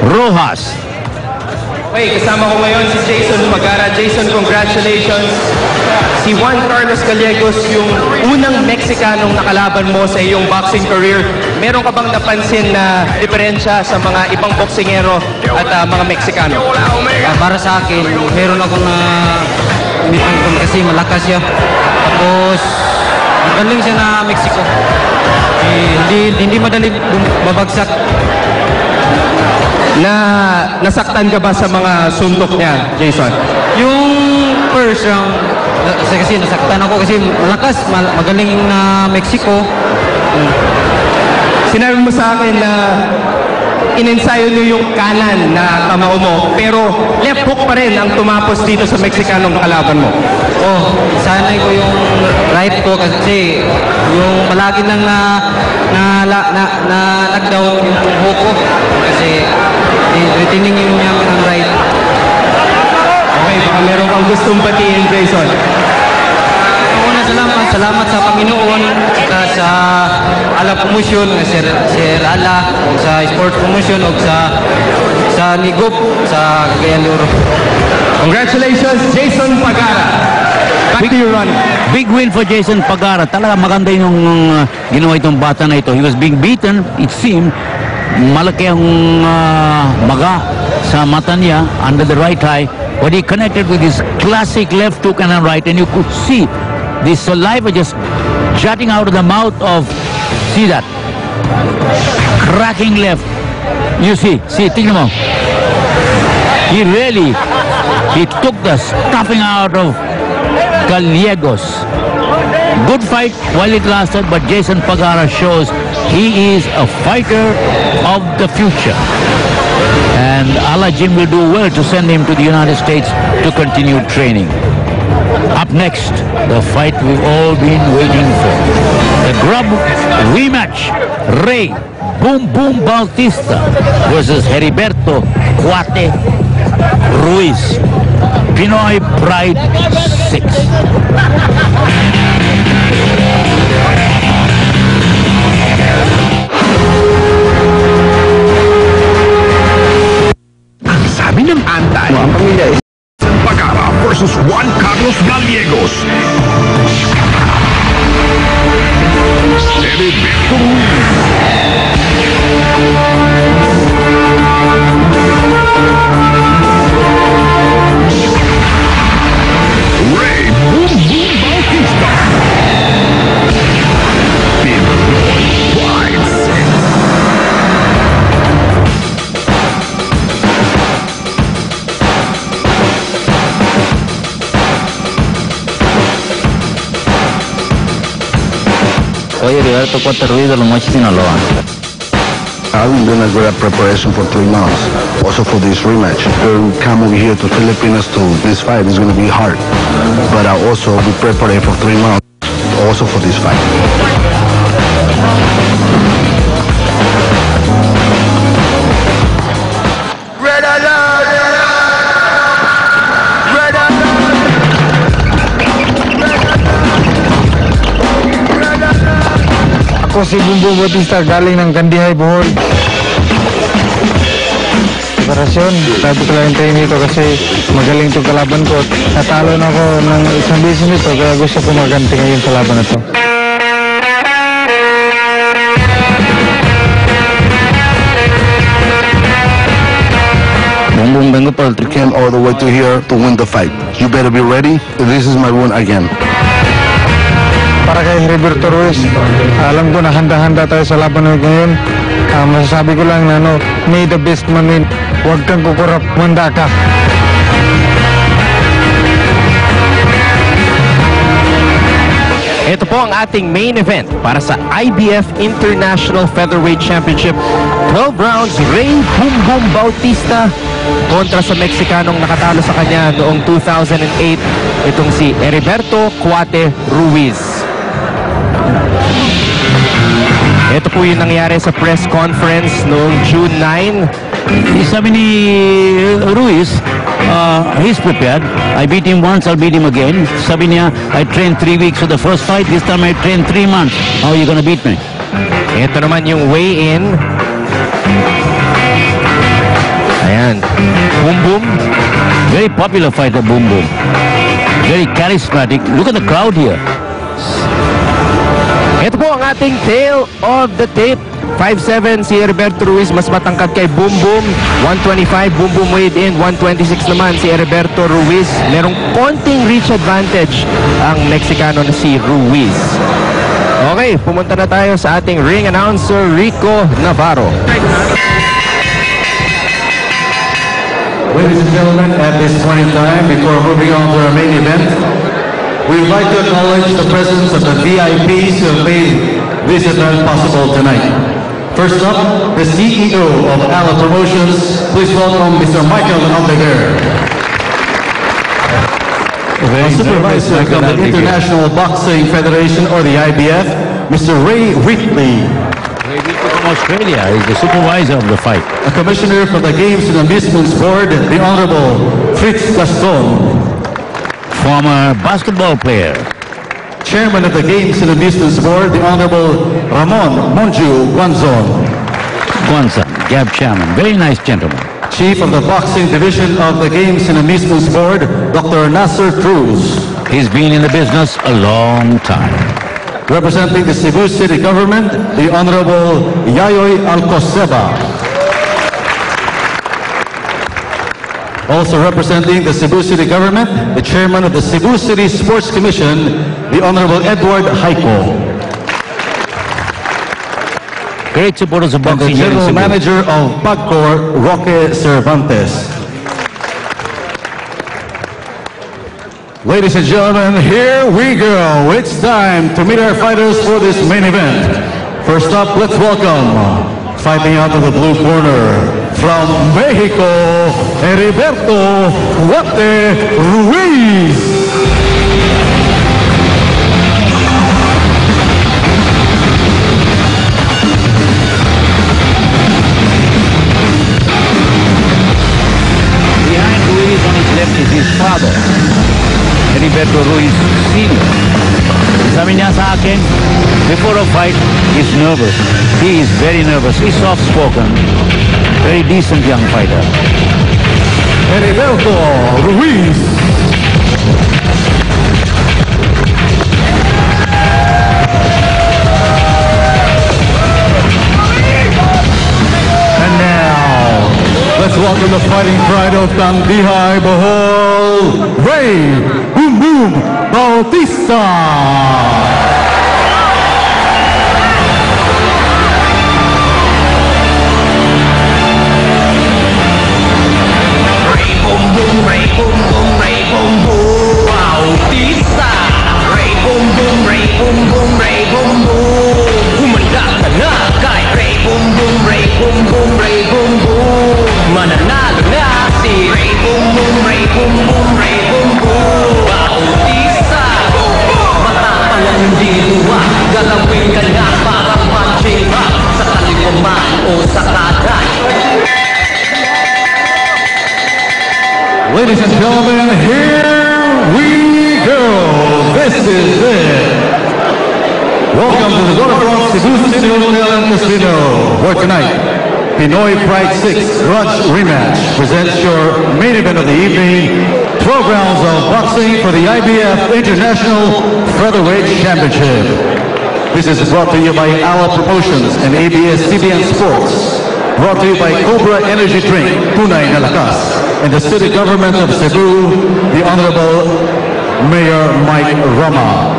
Rojas. Okay, kasama ko ngayon si Jason Pagara. Jason, congratulations. Si Juan Carlos Gallegos, yung unang Mexicanong nakalaban mo sa iyong boxing career. Meron ka bang napansin na diferensya sa mga ibang boksingero at mga Meksikano? Para sa akin, meron akong kasi malakas siya. Tapos, magaling siya na Mexico. Hindi madali babagsak. Nasaktan ka ba sa mga suntok niya, Jason? Yung first round, kasi nasaktan ako kasi malakas, magaling na Mexico. Sinabi mo sa akin na inensayo niyo yung kanan na kamao mo, pero left hook pa rin ang tumapos dito sa Mexicanong kalaban mo. Oh, sanay ko yung right ko kasi yung palagi nang knockdown yung hook ko kasi retaining yung niya ang right. Okay, baka meron kang gustong batiin, Jason. Una salamat sa Panginoon at sa Ala Promotion, Sir Ala, o sa Sport Promotion, o sa Nigop, sa Cagayan de Oro. Congratulations, Jason Pagara. Back to you, Ron. Big win for Jason Pagara. Talaga maganda yung ginawa itong bata na ito. He was being beaten, it seemed. Malaki ang maga sa mata niya under the right eye. But he connected with his classic left hook and a right. And you could see the saliva just jutting out of the mouth of, see that? Cracking left. You see, tingnan mo. He took the stuffing out of Gallegos. Good fight while it lasted, but Jason Pagara shows he is a fighter of the future. And Ala Jim will do well to send him to the United States to continue training. Up next, the fight we've all been waiting for. The Grub rematch. Ray Boom Boom Bautista versus Heriberto Cuate Ruiz. Pinoy Pride 6. Ang sabi ng Antay, versus Juan Carlos Gallegos. Heriberto Ray Boom Boom Bautista. Big Boy Fights. Oye, Heriberto Cuate Ruiz de Los Mochis, Sinaloa. I've been doing a great preparation for 3 months, also for this rematch. To come over here to Filipinas to this fight is going to be hard, but I also be preparing for 3 months, also for this fight. Red alert! Red alert! Ako si Bumbong Bautista, galing ng Kandihay, Bohol. Preparasyon, sabi ko lang hintayin nito kasi magaling itong kalaban ko. Natalo na ako ng isang beses nito kaya gusto ko maganti ngayon sa laban na ito. Bumbong Bengo Paltri came all the way to here to win the fight. You better be ready. This is my win again. Para kay Heriberto Ruiz, alam ko na handa-handa tayo sa laban ngayon. Masasabi ko lang na may the best man win. Huwag kang kukurap, manda ka. Ito po ang ating main event para sa IBF International Featherweight Championship. 12 rounds, Ray Boom Boom Bautista kontra sa Mexicanong nakatalo sa kanya noong 2008. Itong si Heriberto Cuate Ruiz. Ito po yung nangyari sa press conference noong June 9. Sabi ni Ruiz, he's prepared. I beat him once, I'll beat him again. Sabi niya, I trained 3 weeks for the first fight. This time I trained 3 months. How are you gonna beat me? Ito naman yung weigh-in. Ayan. Boom Boom. Very popular fighter, Boom Boom. Very charismatic. Look at the crowd here. Ito po ang ating tail of the tape. 5'7" si Heriberto Ruiz, mas matangkad kay Boom Boom. 125, Boom Boom weighed in. 126 naman si Heriberto Ruiz. Merong konting reach advantage ang Mexicano na si Ruiz. Okay, pumunta na tayo sa ating ring announcer, Rico Navarro. Ladies and gentlemen, at this point in time, before moving on to our main event, we would like to acknowledge the presence of the VIPs who have made this event possible tonight. First up, the CEO of ALA Promotions. Please welcome Mr. Michael Aldeguer. A supervisor of the International Boxing Federation, or the IBF, Mr. Ray Wheatley. Ray Wheatley from Australia is the supervisor of the fight. A commissioner for the Games and Amusements Board, the Honorable Fritz Gaston. Former basketball player. Chairman of the Games and Amusements Board, the Honorable Ramon Monju Guanzon. Guanzon, Gab Chairman. Very nice gentleman. Chief of the Boxing Division of the Games and Amusements Board, Dr. Nasser Cruz. He's been in the business a long time. Representing the Cebu City Government, the Honorable Yayoy Alcoseba. Also representing the Cebu City Government, the Chairman of the Cebu City Sports Commission, the Honorable Edward Haico. Great supporters of And the boxing here in General Cebu. Manager of PAGCOR, Roque Cervantes. Ladies and gentlemen, here we go. It's time to meet our fighters for this main event. First up, let's welcome, fighting out of the blue corner, from Mexico, Heriberto Cuate Ruiz. Behind Ruiz on his left is his father, Heriberto Ruiz Sr. Sabi niya sa akin, before a fight, he's nervous. He is very nervous. He's soft-spoken. Very decent young fighter. Heriberto Ruiz. of Tandihay, Bohol, Ray Boom Boom Bautista. Ray boom boom, Ray boom boom, Ray boom boom, Bautista. Ray boom boom, Ray boom boom, Ray boom boom. Humanda ka na kay Ray boom boom, Ray boom boom, Ray boom boom. Mananalo na si Ray boom boom, Ray boom boom, Ray boom boom. Bautista. Matapang ang hindi luwa, galawin ka na parang punching up sa kalimuman o sa kaday. Ladies and gentlemen, here we go. This is it. Welcome to the Waterfront Cebu City Hotel and Casino, where tonight, Pinoy Pride 6 Grudge Rematch presents your main event of the evening, 12 rounds of boxing for the IBF International Featherweight Championship. This is brought to you by ALA Promotions and ABS-CBN Sports. Brought to you by Cobra Energy Drink, Tunay na Lakas, and the City Government of Cebu, the Honorable Mayor Mike Rama.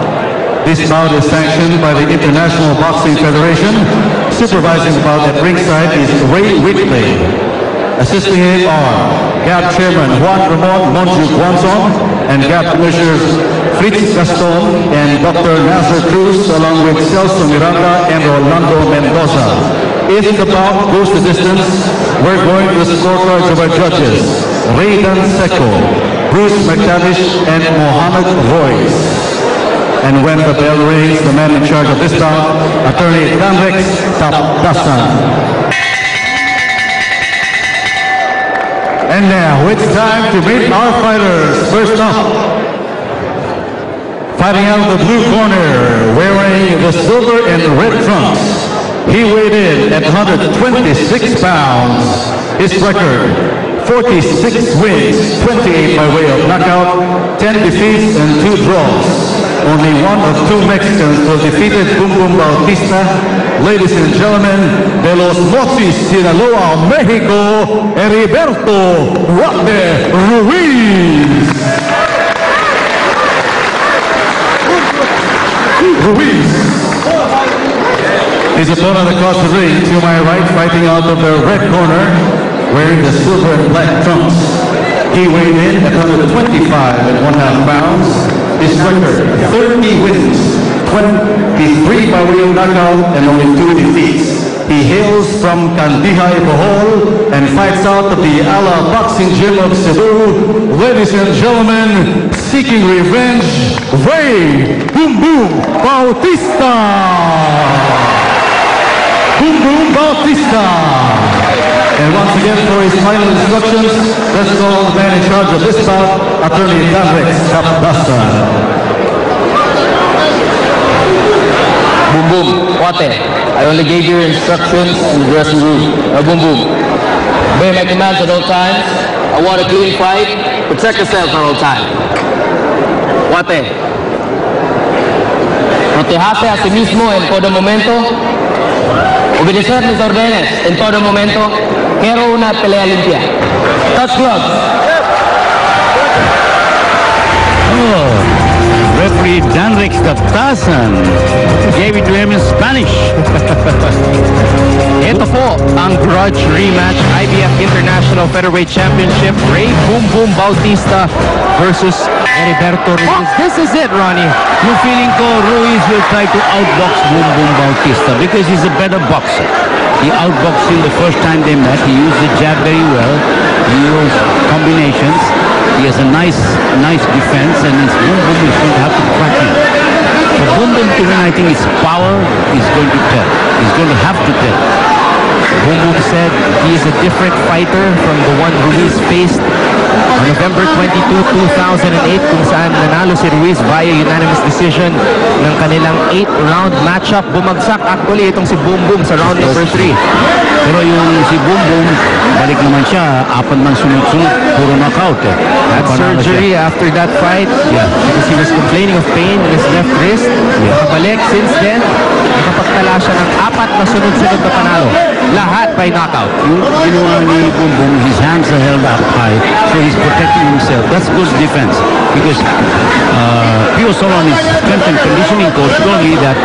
This bout is sanctioned by the International Boxing Federation. Supervising the bout at ringside is Ray Whitley. Assisting him are GAP Chairman Juan Ramon Monju Guanzon and GAP Commissioners Fritz Gaston and Dr. Nasser Cruz, along with Celso Miranda and Rolando Mendoza. If the bout goes the distance, we're going to the scorecards of our judges, Raydan Seco, Bruce McTavish, and Mohamed Royce. And when the bell rings, the man in charge of this bout, Attorney Danrex Tapdasan. And now it's time to meet our fighters. First up, fighting out of the blue corner, wearing the silver and red trunks. He weighed in at 126 pounds. His record, 46 wins, 28 by way of knockout, 10 defeats and 2 draws. Only one of 2 Mexicans who defeated Boom Boom Bautista. Ladies and gentlemen, de los Mochis, Sinaloa, Mexico, Heriberto Wagner Ruiz. His opponent across the ring, to my right, fighting out of the red corner, wearing the silver and black trunks. He weighed in at 125 1/2 pounds. His record, 30 wins, 23 by way of knockout, and only 2 defeats. He hails from Tandihay, Bohol, and fights out of the ALA Boxing Gym of Cebu. Ladies and gentlemen, seeking revenge, Ray Boom Boom Bautista. Boom Boom Bautista. And once again, for his final instructions, let's call the man in charge of this bout, Attorney Danrex Tapdasan. Boom Boom, Wate, I only gave you instructions in the dressing room. Boom Boom, obey my commands at all times. I want a clean fight. Protect yourself at all times. Wate, protejate a sí mismo en todo momento. Obedecer mis órdenes en todo momento. Quiero una pelea limpia. Touch gloves. Referee Danrex Tapdasan gave it to him in Spanish. Ito po ang Grudge Rematch IBF International Featherweight Championship, Ray Boom Boom Bautista versus Heriberto Ruiz. This is it, Ronnie. Yung feeling ko, Ruiz will try to outbox Boom Boom Bautista because he's a better boxer. He outboxed him the first time they met. He used the jab very well. He used combinations. He has a nice defense, and his Boom Boom is going to have to crack him. For Boom Boom to win, I think his power is going to tell. He's going to have to tell. Boom Boom said he is a different fighter from the one Ruiz faced on November 22, 2008, kung saan nanalo si Ruiz via unanimous decision ng kanilang 8-round matchup. Bumagsak actually itong si Boom Boom sa round number 3. Pero yung si Boom Boom, balik naman siya, 4 man sunod-sunod, puro knockout eh. Had surgery after that fight because he was complaining of pain in his left wrist. Nakabalik since then, nakapagtala siya ng 4 na sunod-sunod na panalo. lahat by knockout. You know, when Boom Boom, his hands are held up high, so he's protecting himself. That's good defense. Because Pio Solon, his strength and conditioning coach, told me that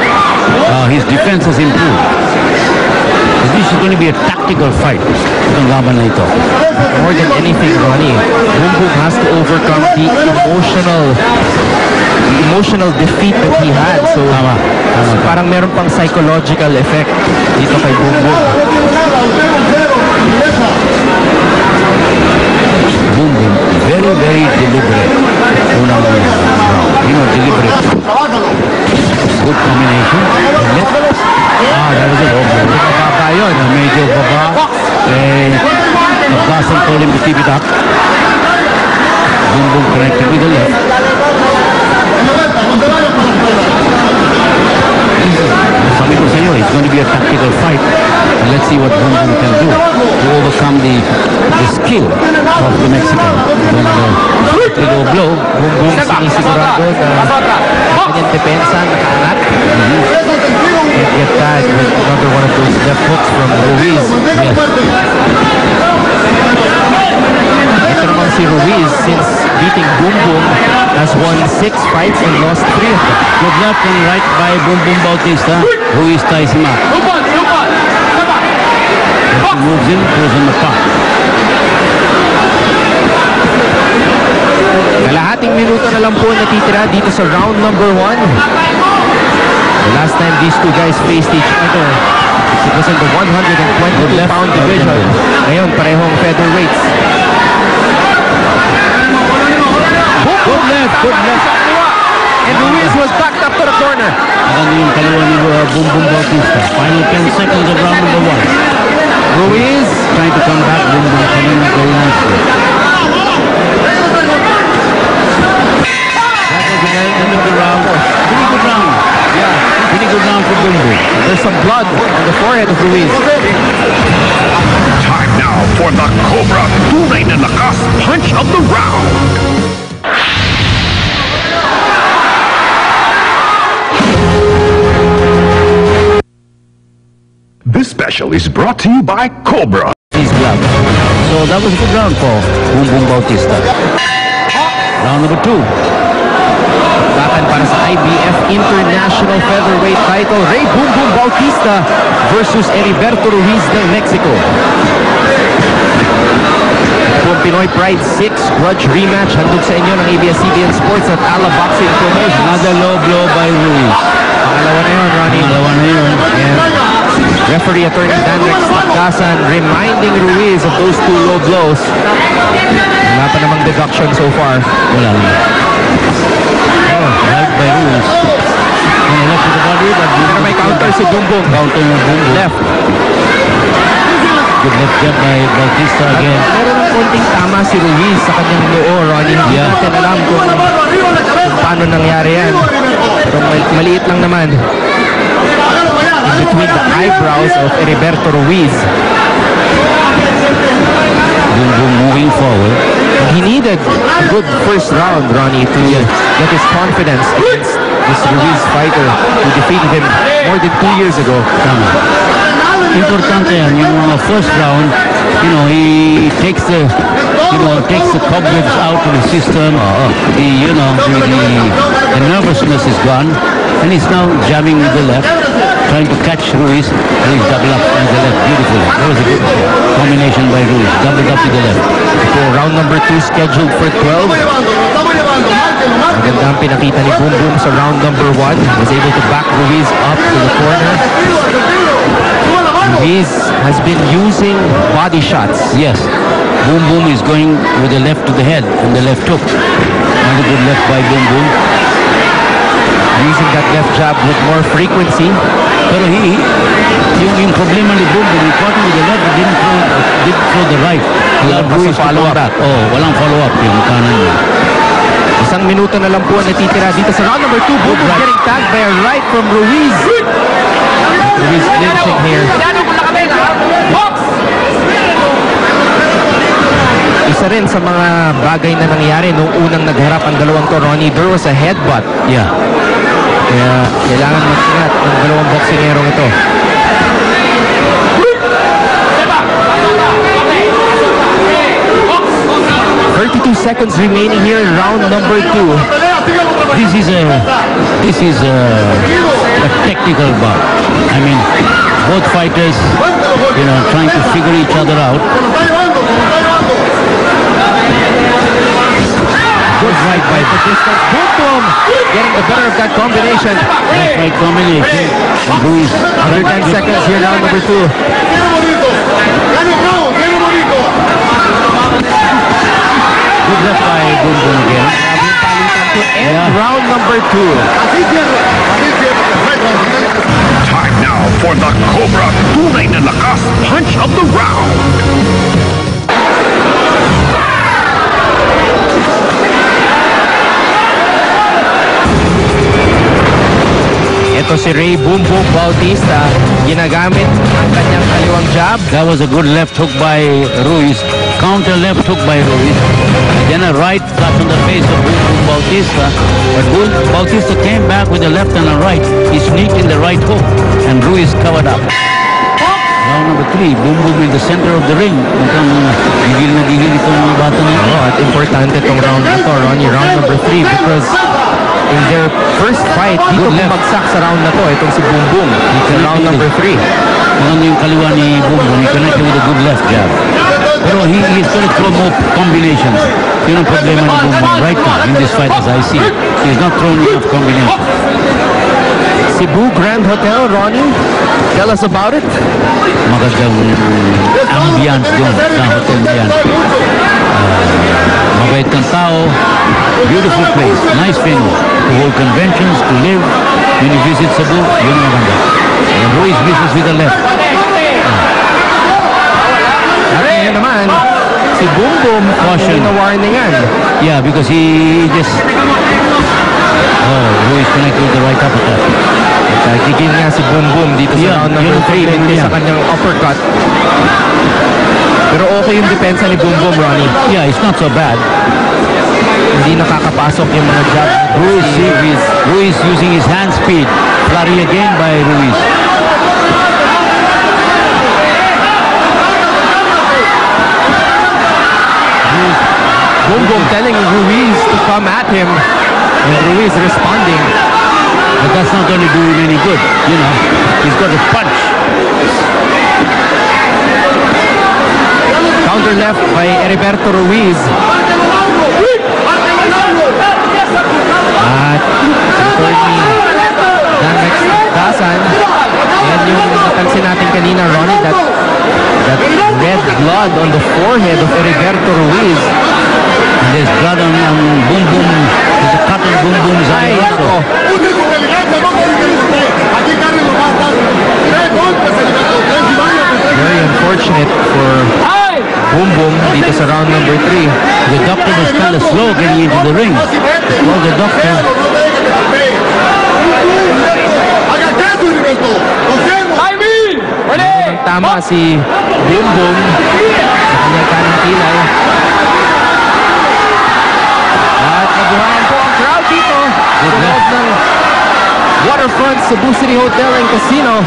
his defense has improved. So this is going to be a tactical fight. Itong laban na ito. More than anything, Ronnie, Boom Boom has to overcome the emotional defeat that he had. So, parang meron pang psychological effect dito kay Boom Boom. Boom Boom, very, very deliberate. Unang round. You know, deliberate. Good combination. That was a low blow. Baba yun. Medyo baba. Abdasan told him to keep it up. Boom Boom connected with the left. Sabi ko sa inyo, it's going to be a tactical fight. And let's see what Boom Boom can do to overcome the skill of the Mexican. Then low blow. Boom Boom sinisigurado na kanyang depensa nakaangat. Can't get that with another one of those left hooks from Ruiz. Yes. Ito naman si Ruiz, since beating Boom Boom, has won 6 fights and lost 3 of them. Good left and right by Boom Boom Bautista. Ruiz ties him up. As he moves in, goes on the top. Kalahating minuto na lang po natitira dito sa round number 1. The last time these two guys faced each other, it was in the 120-pound division. Ngayon, parehong featherweights. Good left, good left. And Ruiz was backed up to the corner. Maganda yung kaliwa ni Boom Boom Bautista. Final 10 seconds of round number 1. Ruiz trying to come back. Boom Boom coming very nicely. That was the end of the round. Pretty good round. Yeah, pretty good round for Boom Boom. There's some blood on the forehead of Ruiz. Time now for the Cobra Tunay na Lakas Punch of the Round. This special is brought to you by Cobra. His glove. So that was a good round for Boom Boom Bautista. Round number 2. Laban para sa IBF International Featherweight title, Ray Boom Boom Bautista versus Heriberto Ruiz ng Mexico. Kung Pinoy Pride 6 grudge rematch, handog sa inyo ng ABS-CBN Sports at Ala Boxing Promotions. Another low blow by Ruiz. Pangalawa na yun, Ronnie. Pangalawa na yun. And referee attorney Danrex Takasan reminding Ruiz of those 2 low blows. Wala pa namang deduction so far. Wala na. Right by Ruiz. On the left of the body, but may counter si Boom Boom. Counter ng Boom Boom. Left. Good left jab by Bautista again. Meron ng konting tama si Ruiz sa kanyang noo, Ronnie. Hindi natin alam kung paano nangyari yan. Pero maliit lang naman. In between the eyebrows of Heriberto Ruiz. Boom Boom moving forward. And he needed a good first round, Ronnie, to get his confidence against this Ruiz fighter who defeated him more than 2 years ago. Tama. Importante yan, yung mga first round, you know, he takes the cobwebs out of the system. The nervousness is gone, and he's now jamming with the left, trying to catch Ruiz, and he's double up with the left beautifully. That was a good combination by Ruiz, doubled up with the left. So round number 2 scheduled for 12. Maganda ang pinakita ni Boom Boom sa round number 1. Was able to back Ruiz up to the corner. Ruiz has been using body shots. Yes. Boom Boom is going with the left to the head from the left hook. Another good left by Boom Boom. Using that left jab with more frequency. Pero yung problema ni Boom Boom, he caught him with the left, but didn't throw the right. Walang follow-up. Walang follow-up yung kanan niya. Isang minuto na lang po natitira dito sa round number 2. Boom Boom getting tagged by a right from Ruiz. Ruiz clinching here. Isa rin sa mga bagay na nangyari nung unang nagharap ang dalawang to, Ronnie, there was a headbutt. Yeah. Kaya kailangan mag-ingat ng dalawang boksingerong ito. 22 seconds remaining here in round number 2. This is a technical bout. I mean, both fighters, trying to figure each other out. Good right by the distance. Boom, getting the better of that combination. Left right combination. Ruiz. Under 10 seconds here, round number 2. Good left by Boom Boom again. To end round number 2. Time now for the Cobra Tunay na Lakas Punch of the Round. Ito si Ray Boom Boom Bautista. Ginagamit ang kanyang kaliwang jab. That was a good left hook by Ruiz. Counter left hook by Ruiz. Then a right flush on the face of Boom Boom Bautista. But Boom Bautista came back with a left and a right. He sneaked in the right hook and Ruiz covered up. Round number 3, Boom Boom in the center of the ring. Mukhang gigil na gigil itong mga bata na ito. At importante itong round na ito, Ronnie. Round number 3 because in their first fight, dito bumagsak sa round na to. Itong si Boom Boom. Sa round number 3. Maganda yung kaliwa ni Boom Boom. He connected with a good left jab. Pero he's going to throw more combinations. Yun ang problema ni Boom Boom right now in this fight as I see. He's not throwing enough combinations. Cebu Grand Hotel, Ronnie. Tell us about it. Magandang ambience doon sa hotel na yan. Mabait kang tao. Beautiful place. Nice venue. To hold conventions, to live. When you visit Cebu, yun ang maganda. And Ruiz misses with the left. At ngayon naman, si Boom Boom ang na-warningan. Yeah, because he just... Oh, Ruiz connected with the right uppercut. Kikil nga si Boom Boom dito sa round number 3 sa kanyang uppercut. Pero okay yung depensa ni Boom Boom, Ronnie. Yeah, it's not so bad. Hindi nakakapasok yung mga jab. Ruiz using his hand speed. Flurry again by Ruiz. Boom Boom telling Ruiz to come at him. And Ruiz responding. But that's not going to do him any good. He's got to punch. Counter left by Heriberto Ruiz. At attorney Damex Dasan. Yan yung napansin natin kanina, Ronnie, that red blood on the forehead of Heriberto Ruiz. And there's blood on Boom Boom. There's a cut on Boom Boom's eye also. Very unfortunate for Boom Boom dito sa round number 3. The doctor was kind of slow getting into the ring. Well, the doctor... Tama si Boom Boom sa kanyang kanang kilay. At nabuhayan po ang crowd dito sa loob ng Waterfront Cebu City Hotel and Casino.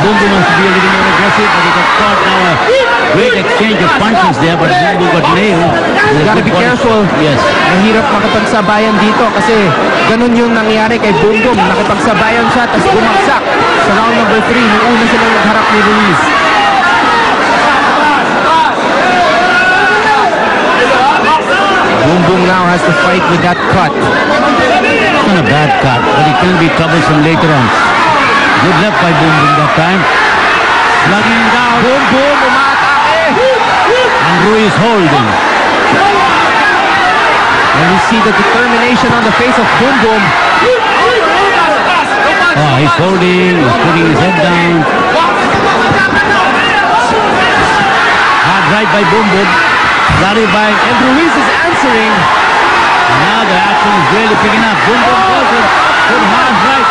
Boom Boom wants to be a little more aggressive, but he got caught now. A great exchange of punches there, but Boom Boom got nailed. You gotta be careful. Yes. Mahirap makapagsabayan dito kasi ganun yung nangyari kay Boom Boom. Nakipagsabayan siya, tapos bumagsak sa round number 3 nung una silang nagharap ni Ruiz. Boom Boom now has to fight with that cut. It's not a bad cut, but it can be troublesome later on. Good left by Boom Boom that time. Slugging down. Boom Boom umatake! And Ruiz holding. And we see the determination on the face of Boom Boom. Oh, he's holding, he's putting his head down. Hard right by Boom Boom. Flurry by... And Ruiz is answering. And now the action is really picking up. Boom Boom goes in. Good hard right.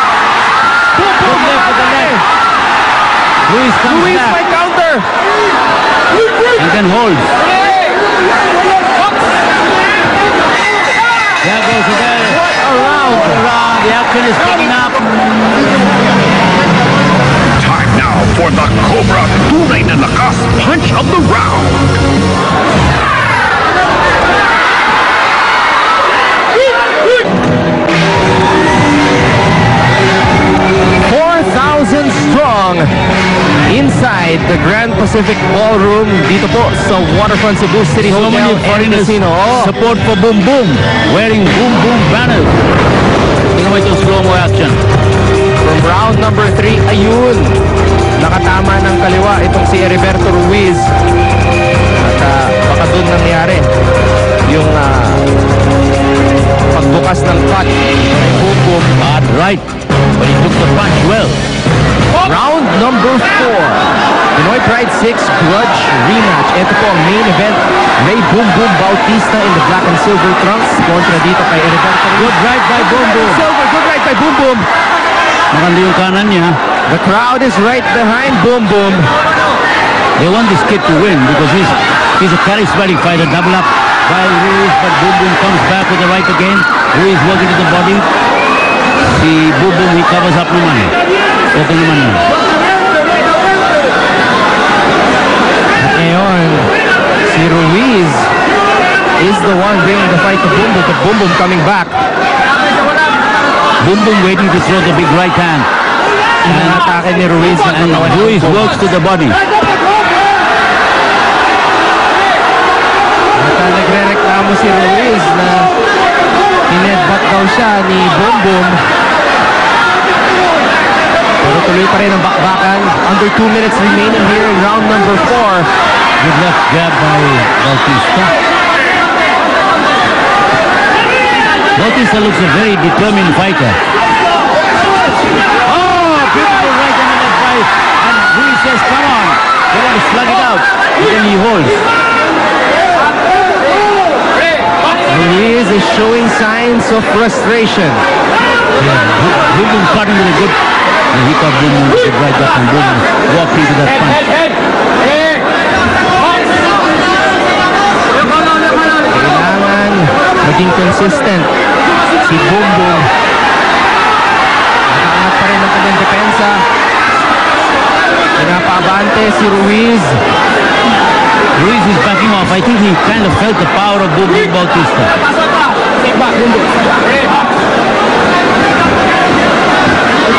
Boom Boom left with the left. Ruiz comes Ruiz back. by counter. And then holds. There goes the bell. What a round. The action is picking up. Time now for the Cobra Tunay na Lakas Punch of the Round. Pacific Ballroom dito po sa Waterfront Cebu City So Hotel many and foreigners Casino. support for Boom Boom, wearing Boom Boom banners. Tingnan mo itong slow-mo action. From round number 3, ayun. Nakatama ng kaliwa itong si Heriberto Ruiz. At baka doon nangyari yung pagbukas ng cut kay Boom Boom. Hard right, but he took the punch well. Round number 4. Pinoy Pride 6 Grudge Rematch. Ito po ang main event. Ray Boom Boom Bautista in the black and silver trunks kontra dito kay Heriberto Ruiz. Good right by Boom Boom. Silver, good right by Boom Boom. Maganda yung kanan niya. The crowd is right behind Boom Boom. They want this kid to win because he's a charismatic fighter. Double up by Ruiz, but Boom Boom comes back with the right again. Ruiz working to the body. Si Boom Boom, he covers up naman. Okay naman yun. At ngayon, si Ruiz is the one bringing the fight to Boom Boom, but Boom Boom coming back. Boom Boom waiting to throw the big right hand. Inatake ni Ruiz ang And katawan ni Ruiz Boom Boom. works to the body. At nagre-reklamo si Ruiz na hinedbutt daw siya ni Boom Boom. Pero tuloy pa rin ang bakbakan. Under 2 minutes remaining here in round number 4. Good left jab by Bautista. Bautista looks a very determined fighter. Oh, beautiful right hand on that fight. And Ruiz says, come on. They want to slug it out. But then he holds. Ruiz is showing signs of frustration. Yeah, Boom Boom starting with a good... he caught Boom Boom with a right back and Boom Boom walked into that punch. Kailangan maging consistent si Boom Boom. Nakaangat pa rin ang kanyang depensa. Pinapaabante si Ruiz. Ruiz is backing off. I think he kind of felt the power of Boom Boom Bautista.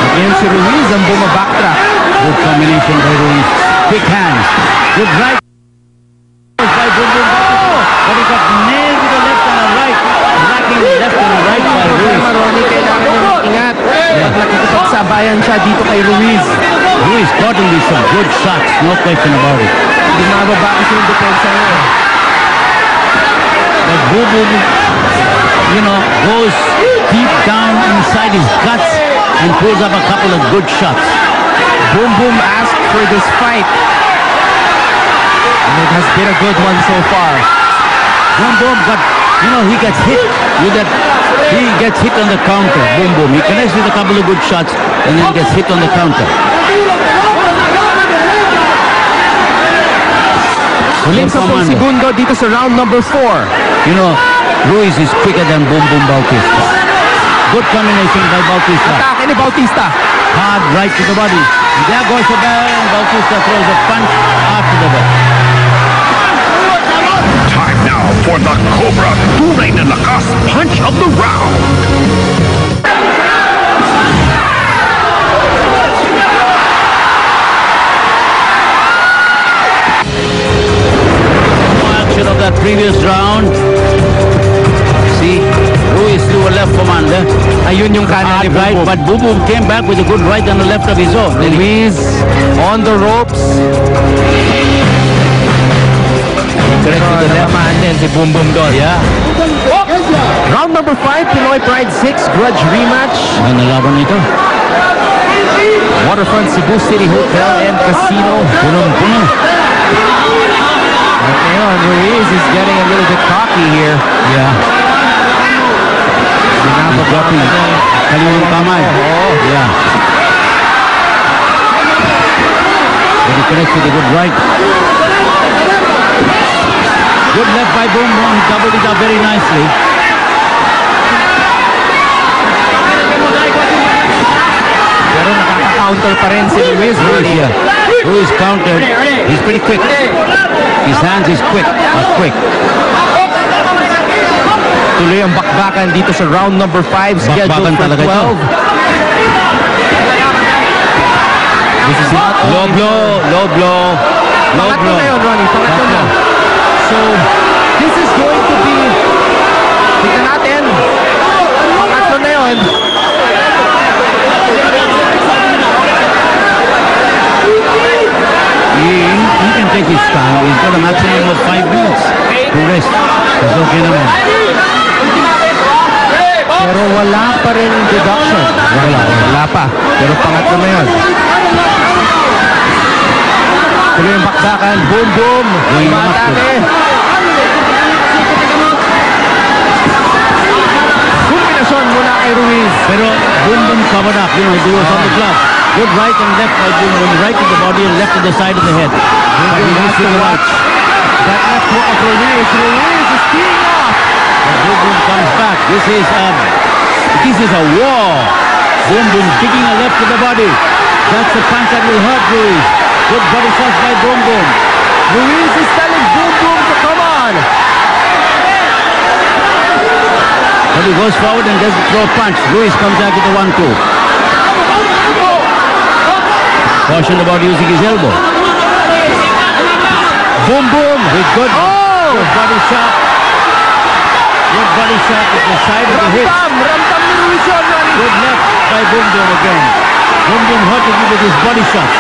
Again si Ruiz ang bumabacktrack. Good combination by Ruiz. Quick hands. Good right. By Boom Boom Bautista. But he got nailed with the left and the right. Racking left and right by Ruiz. Maroni kailangan niyang ingat. Pag nakikipagsabayan siya dito kay Ruiz. Ruiz caught him with some good shots. No question about it. Bumababa kasi yung depensa niya. But Boom Boom, goes deep down inside his guts and pulls up a couple of good shots. Boom Boom asked for this fight. And it has been a good one so far. Boom Boom got, he gets hit with that. He gets hit on the counter. Boom Boom. He connects with a couple of good shots and then gets hit on the counter. Huling 10 segundo dito sa round number 4. Ruiz is quicker than Boom Boom Bautista. Good combination by Bautista. Atake ni Bautista. Hard right to the body. There goes the bell and Bautista throws a punch after the bell. Time now for the Cobra Tunay na Lakas Punch of the Round. Action of that previous round. See, Ruiz threw a left commander. Ayun yung kanan ni Boom Right, Boom. but Boom Boom came back with a good right on the left of his own. Ruiz on the ropes. Pero natamaan din si Boom Boom doon. Yeah. Round number 5, Pinoy Pride 6 Grudge Rematch. Ang nalaban nito. Waterfront Cebu City Hotel and Casino. Punong-puno. At ngayon, Ruiz is getting a little bit cocky here. Yeah. Dropping. Kaliwang kamay. Yeah. But he connects with a good right. Good left by Boom Boom. He doubled it up very nicely. Pero nakaka-counter pa rin si Ruiz. Yeah. Ruiz countered. He's pretty quick. His hands is quick. Quick. Tuloy ang bakbakan dito sa round number 5 scheduled Bakbakan for talaga 12. ito. This is not Low blow. Low blow. Pangatlo na yun, Ronnie. Pangatlo na. So, this is going to be, tignan natin, pangatlo na yun. He can take his time. He's got a maximum of 5 minutes to rest. That's okay naman. Pero wala pa rin deduction. Wala pa. Pero pangatlo na yun. Tuloy yung bakbakan. Boom, boom. Umatake. Kombinasyon muna kay Ruiz. Pero Boom Boom covered up. You know, he was on the glove. Good right and left by Boom Boom. Right to the body and left to the side of the head. But he has to watch that left hook of Ruiz. Ruiz is teeing off. Boom Boom comes back. This is a war. Boom Boom digging a left to the body. That's the punch that will hurt Ruiz. Good body shots by Boom Boom. Ruiz is telling Boom Boom to come on. But he goes forward and does the throw punch. Ruiz comes out with the 1-2. Caution about using his elbow. Boom Boom with good body shot. Good body shot at the side of the hip. Ramdam ni Ruiz yun, Ronnie. Good left by Boom Boom again. Boom Boom hurted him with his body shot.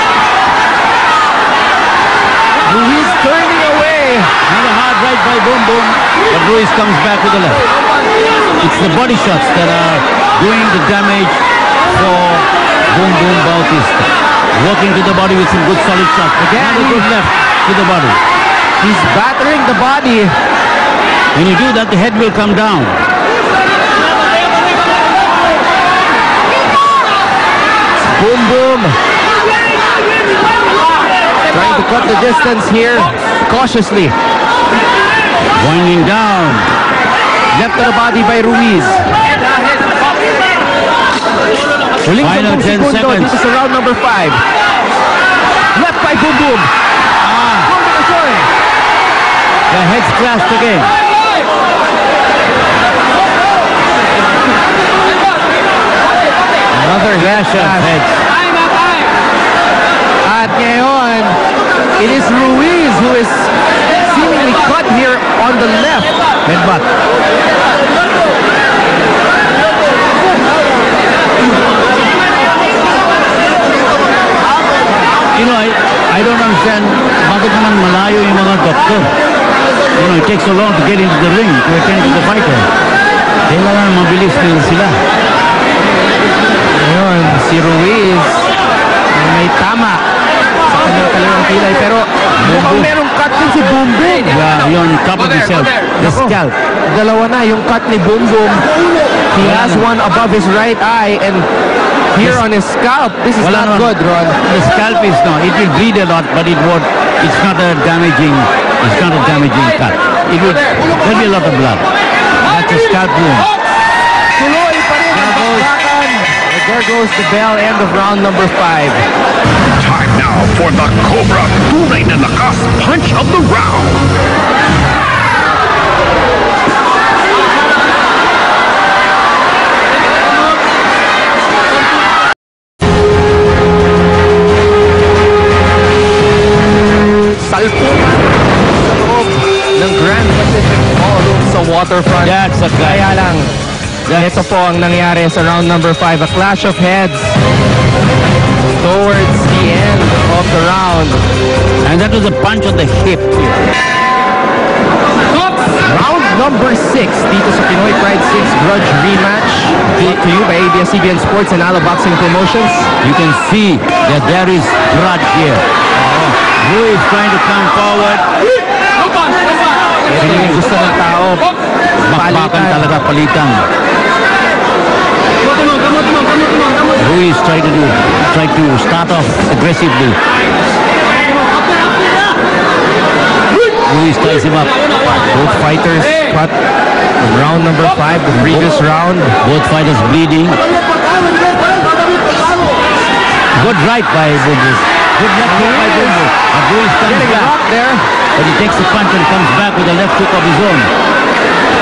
Ruiz turning away. Another hard right by Boom Boom, but Ruiz comes back with the left. It's the body shots that are doing the damage for Boom Boom Bautista. Working to the body with some good solid shots. Again, a good left to the body. He's battering the body. When you do that, the head will come down. Boom Boom. Trying to cut the distance here. Cautiously. Winding down. Left to the body by Ruiz. Huling Final 10 segundo seconds. dito sa round number 5. Left by Boom Boom. Kombinasyon. The heads clashed again. Another Clash of heads. At ngayon, it is Ruiz who is seemingly cut here on the left. Headbutt. You know, I don't understand bakit naman malayo yung mga doktor. You know, it takes so long to get into the ring to attend to the fighter. Kailangan mabilis din sila. Ngayon, si Ruiz may tama sa kanyang kaliwang kilay. Pero mukhang merong cut din si Boom Boom. Yeah, yun, top of himself. The scalp. Dalawa na yung cut ni Boom Boom. He has one above his right eye and here on his scalp. This is Wala not naman. good, Ron. The scalp is no, it will bleed a lot, but it won't. It's not a damaging cut. There'll be a lot of blood. That's a scalp wound. Tuloy pa rin ang bakbakan. And there goes the bell, end of round number 5. Time now for the Cobra Tunay na Lakas Punch of the Round. Salpukan sa loob ng Grand Pacific Ballroom sa Waterfront. That's a guy. Kaya lang, ito po ang nangyari sa round number 5. A clash of heads towards the end of the round. And that was a punch on the hip. Round number 6 dito sa Pinoy Pride 6 Grudge Rematch. Brought to you by ABS-CBN Sports and Ala Boxing Promotions. You can see that there is grudge here. Ruiz trying to come forward. Ito yung gusto ng tao. Bakbakan talaga, palitan. Ruiz tried to start off aggressively. Ruiz ties him up. Both fighters cut from round number 5, the previous round. Both fighters bleeding. Good right by Bundes. Good left hook by Bundes. Ruiz comes Getting back. rocked there. But he takes the punch and comes back with a left hook of his own.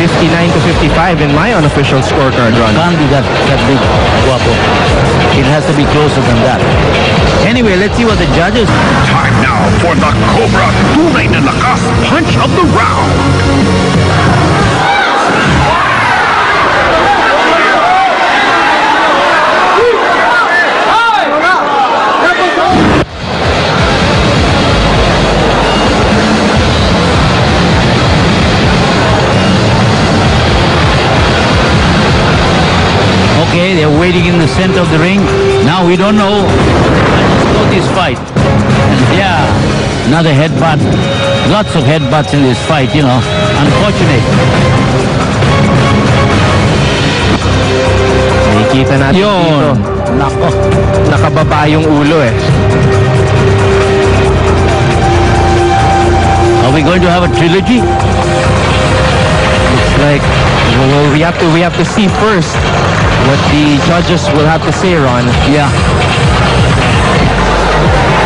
59 to 55 in my unofficial scorecard run. Can't be that big, guapo. It has to be closer than that. Anyway, let's see what the judges... Time now for the Cobra Tunay na Lakas Punch of the Round. Okay, they're waiting in the center of the ring. Now we don't know. Let's go this fight. And yeah, another headbutt. Lots of headbutts in this fight, you know. Unfortunate. Nakikita natin dito. Nako. Nakababa yung ulo eh. Are we going to have a trilogy? Looks like well, we have to see first what the judges will have to say, Ron. Yeah.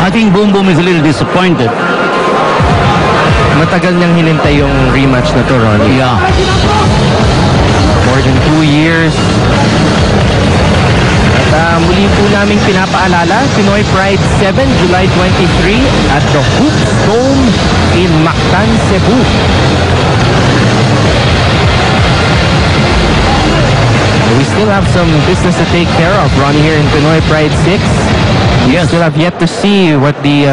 I think Boom Boom is a little disappointed. Matagal niyang hinintay yung rematch na to, Ron. Yeah. More than 2 years. At muli po namin pinapaalala, Pinoy Pride 7, July 23 at the Hoops Dome in Mactan, Cebu. We still have some business to take care of, Ron, here in Pinoy Pride 6. We still have yet to see what the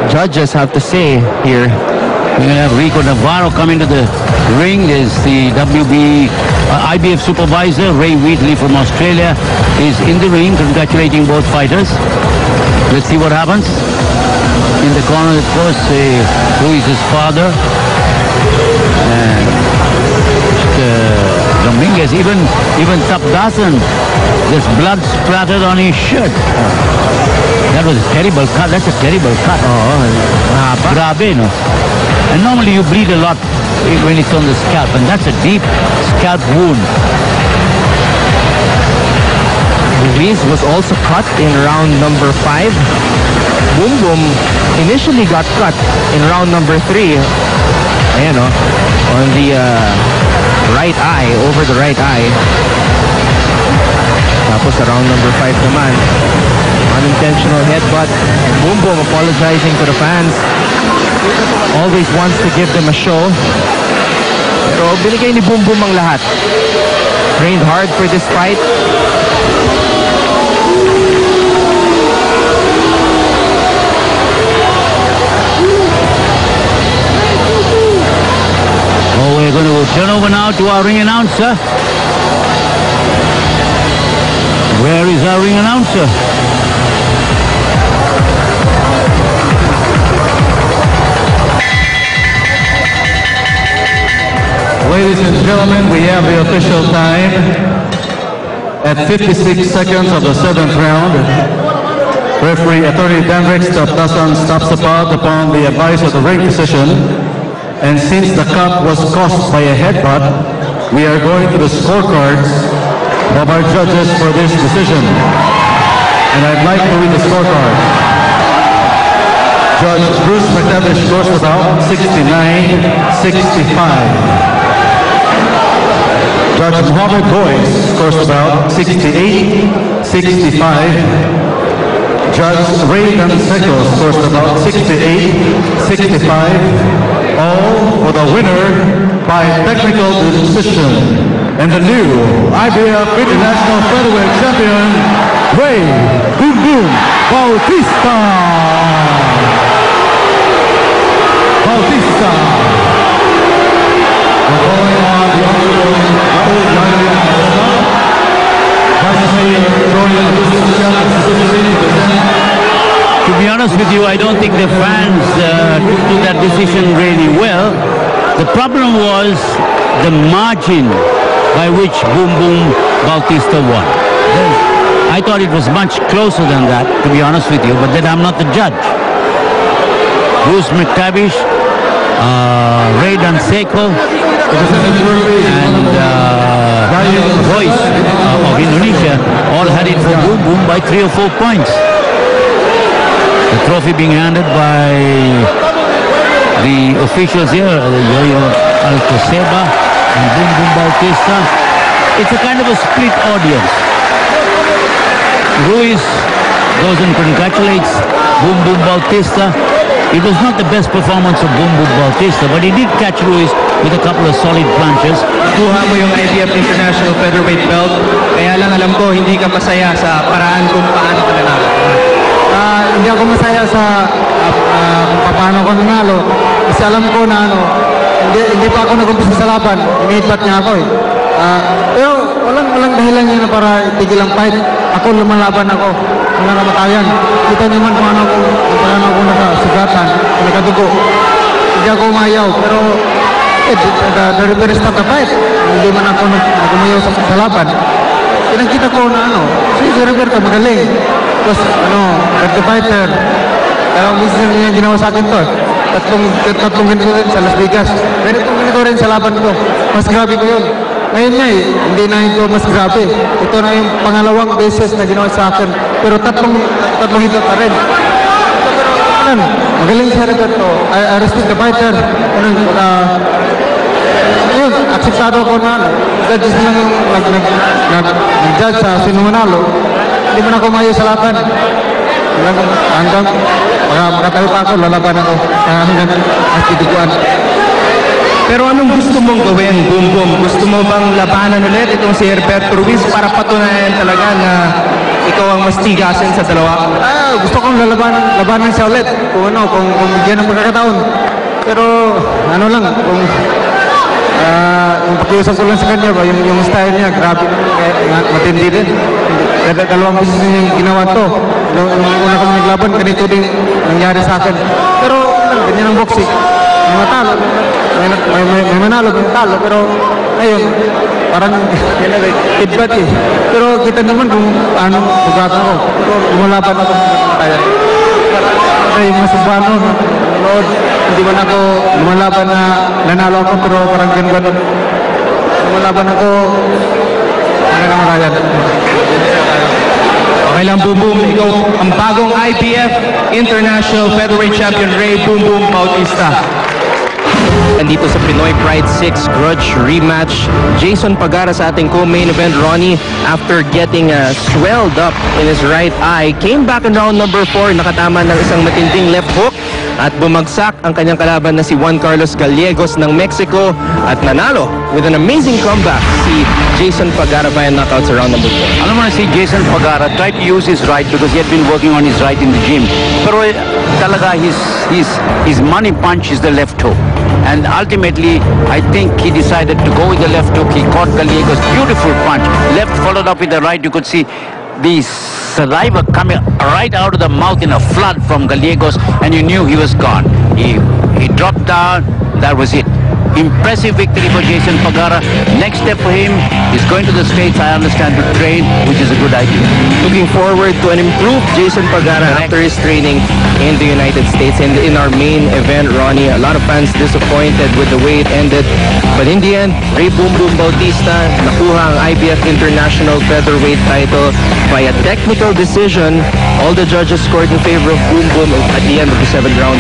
judges have to say here. We're going to have Rico Navarro come into the ring. There's the IBF supervisor, Ray Wheatley from Australia, is in the ring congratulating both fighters. Let's see what happens. In the corner, of course, Ruiz's father. And Dominguez, even Tapdasan, there's blood splattered on his shirt. That was a terrible cut. That's a terrible cut. Grabe, no? And normally you bleed a lot when it's on the scalp, and that's a deep scalp wound. Ruiz was also cut in round number 5. Boom Boom initially got cut in round number 3. Ayan, no? On the right eye, over the right eye. Tapos sa round number 5 naman, unintentional headbutt. And Boom Boom apologizing to the fans. Always wants to give them a show. Pero binigay ni Boom Boom ang lahat. Trained hard for this fight. We're going to turn over now to our ring announcer. Where is our ring announcer? Ladies and gentlemen, we have the official time at 56 seconds of the 7th round. Referee Attorney Danrix Tapdasan stops the bout upon the advice of the ring physician. And since the cut was caused by a headbutt, we are going to the scorecards of our judges for this decision. And I'd like to read the scorecard. Judge Bruce McTavish scores the bout 69-65. Judge Mohamed Boyce scores the bout 68-65. Judge Ray Canseco scores the bout 68-65. All for the winner by technical decision. And the new IBF International Featherweight Champion, Ray Boom Boom Bautista. We're calling on the Honorable Raul Yaya Vice Mayor Florian Business To be honest with you, I don't think the fans took that decision really well. The problem was the margin by which Boom Boom Bautista won. I thought it was much closer than that, to be honest with you, but then I'm not the judge. Bruce McTavish, Ray Canseco, and Royce of Indonesia all had it for Boom Boom by 3 or 4 points. The trophy being handed by the officials here, Yoyo Alcoseba and Boom Boom Bautista. It's a kind of a split audience. Ruiz goes and congratulates Boom Boom Bautista. It was not the best performance of Boom Boom Bautista, but he did catch Ruiz with a couple of solid punches. Kuha mo yung IBF International Featherweight belt, kaya lang alam ko hindi ka masaya sa paraan kung paano ka nanalo. Hindi ako masaya sa kung paano ko nanalo. Kasi alam ko na hindi pa ako nag-umpisa sa laban. Iniitbat niya ako eh. Pero walang dahilan niya na para itigil ang fight. Ako lumalaban ako. Wala namatayan. Kita naman kung paano ako nakasugatan, nakadugo. Hindi ako umayaw. Pero the very start the fight, hindi man ako nag-umayaw sa laban. Pinakita ko na si Roberto magaling. Tapos the fighter. Kaya minsan niya ginawa sa akin to. Tatlong ganito rin sa Las Vegas. Ganitong ganito rin sa laban ko. Mas grabe ko yun. Ngayon nga hindi na ito mas grabe. Ito na yung pangalawang beses na ginawa sa akin. Pero tatlong hito pa rin. Pero magaling si Roberto. I respect the fighter. Yun, akseptado ko na. Judges lang yung nag-judge sa sino manalo. Hindi man ako mayo sa laban. Hanggang makatayo pa ako, lalaban ako. Hanggang mas titiguan. Pero anong gusto mong gawin, Boom Boom? Gusto mo bang labanan ulit itong si Heriberto Ruiz para patunayan talaga na ikaw ang mas tigasin sa dalawa? Gusto kong labanan siya ulit. Kung bigyan ng pagkakataon. Pero kung pakiusap ko lang sa kanya ba, yung style niya, grabe, matindi din. Dalawang beses niya yung ginawa to. Yung una kami naglaban, ganito din nangyari sa akin. Pero ganyan ang boxing. May matalo, may manalo, may matalo. Pero ayun, parang idbat eh. Pero kita naman kung anong pagkata ko. Pero lumalaban ako kaya. Kasi yung masubano, hindi man ako lumalaban na nanalo ako, pero parang ganun. Lumalaban ako, namarayan. Okay lang, Boom Boom. Ikaw ang bagong IBF International Featherweight Champion Ray Boom Boom Bautista. Nandito sa Pinoy Pride 6 Grudge Rematch, Jason Pagara sa ating co-main event. Ronnie, after getting swelled up in his right eye, came back in round number 4, nakatama ng isang matinding left hook at bumagsak ang kanyang kalaban na si Juan Carlos Gallegos ng Mexico at nanalo with an amazing comeback si Jason Pagara via knockout sa round number 4. Alam mo na si Jason Pagara tried to use his right because he had been working on his right in the gym. Pero talaga his money punch is the left hook. And ultimately, I think he decided to go with the left hook. He caught Gallegos. Beautiful punch. Left followed up with the right. You could see the saliva coming right out of the mouth in a flood from Gallegos, and you knew he was gone. He dropped down. That was it. Impressive victory for Jason Pagara. Next step for him is going to the States, I understand, to train, which is a good idea. Looking forward to an improved Jason Pagara after his training in the United States. And in our main event, Ronnie, a lot of fans disappointed with the way it ended. But in the end, Ray Boom Boom Bautista nakuha ang IBF International Featherweight title by a technical decision. All the judges scored in favor of Boom Boom at the end of the 7th round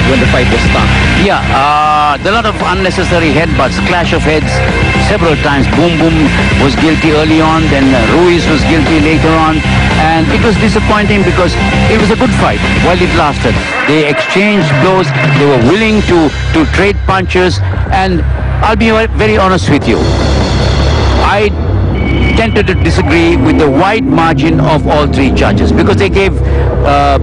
when the fight was stopped. Yeah, a lot of unnecessary headbutts, clash of heads several times. Boom Boom was guilty early on, then Ruiz was guilty later on, and it was disappointing because it was a good fight while it lasted. They exchanged blows, they were willing to trade punches, and I'll be very honest with you. I tended to disagree with the wide margin of all three judges because they gave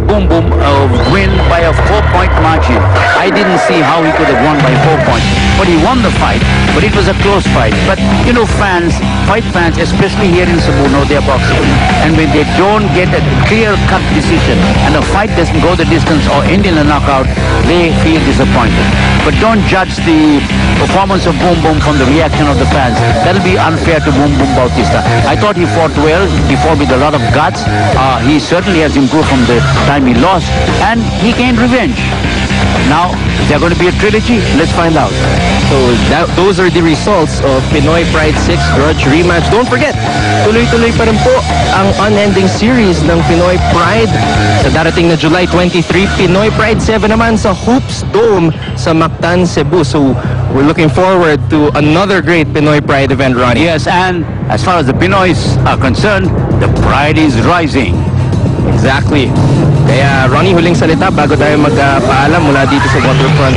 Boom Boom a win by a 4-point margin. I didn't see how he could have won by 4 points, but he won the fight. But it was a close fight. But you know, fight fans, especially here in Cebu, know their boxing, and when they don't get a clear-cut decision and the fight doesn't go the distance or end in a knockout, they feel disappointed. But don't judge the performance of Boom Boom from the reaction of the fans. That'll be unfair to Boom Boom Bautista. I thought he fought well. He fought with a lot of guts. He certainly has improved from the time he lost, and he gained revenge. Now, is there going to be a trilogy? Let's find out. So those are the results of Pinoy Pride 6 Grudge Rematch. Don't forget, tuloy-tuloy pa rin po ang unending series ng Pinoy Pride. Sa darating na July 23, Pinoy Pride 7 naman sa Hoops Dome sa Mactan, Cebu. So we're looking forward to another great Pinoy Pride event, Ronnie. Yes, and as far as the Pinoys are concerned, the pride is rising. Exactly. Kaya Ronnie, huling salita bago tayo magpaalam mula dito sa Waterfront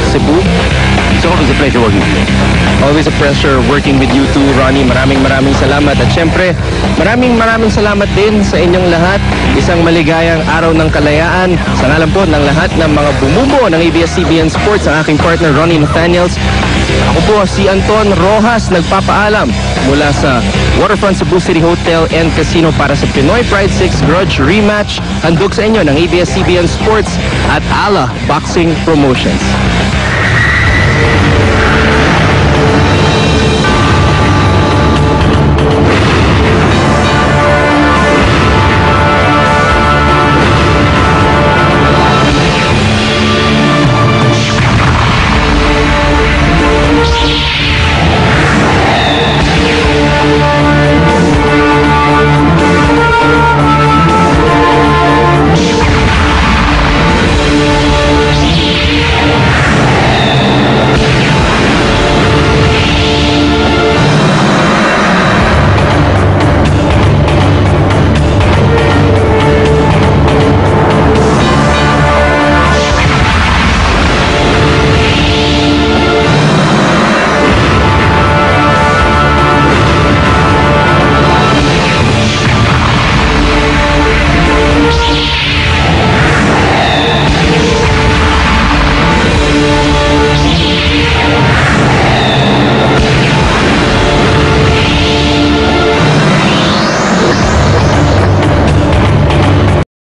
Cebu. It's always a pleasure working with you. Always a pleasure working with you too, Ronnie. Maraming salamat. At syempre, maraming salamat din sa inyong lahat. Isang maligayang araw ng kalayaan. Sa ngalan po ng lahat ng mga bumubuo ng ABS-CBN Sports, ang aking partner Ronnie Nathaniels. Ako po si Anton Rojas, nagpapaalam mula sa Waterfront Cebu City Hotel and Casino para sa Pinoy Pride 6 Grudge Rematch. Handog sa inyo ng ABS-CBN Sports at ALA Boxing Promotions.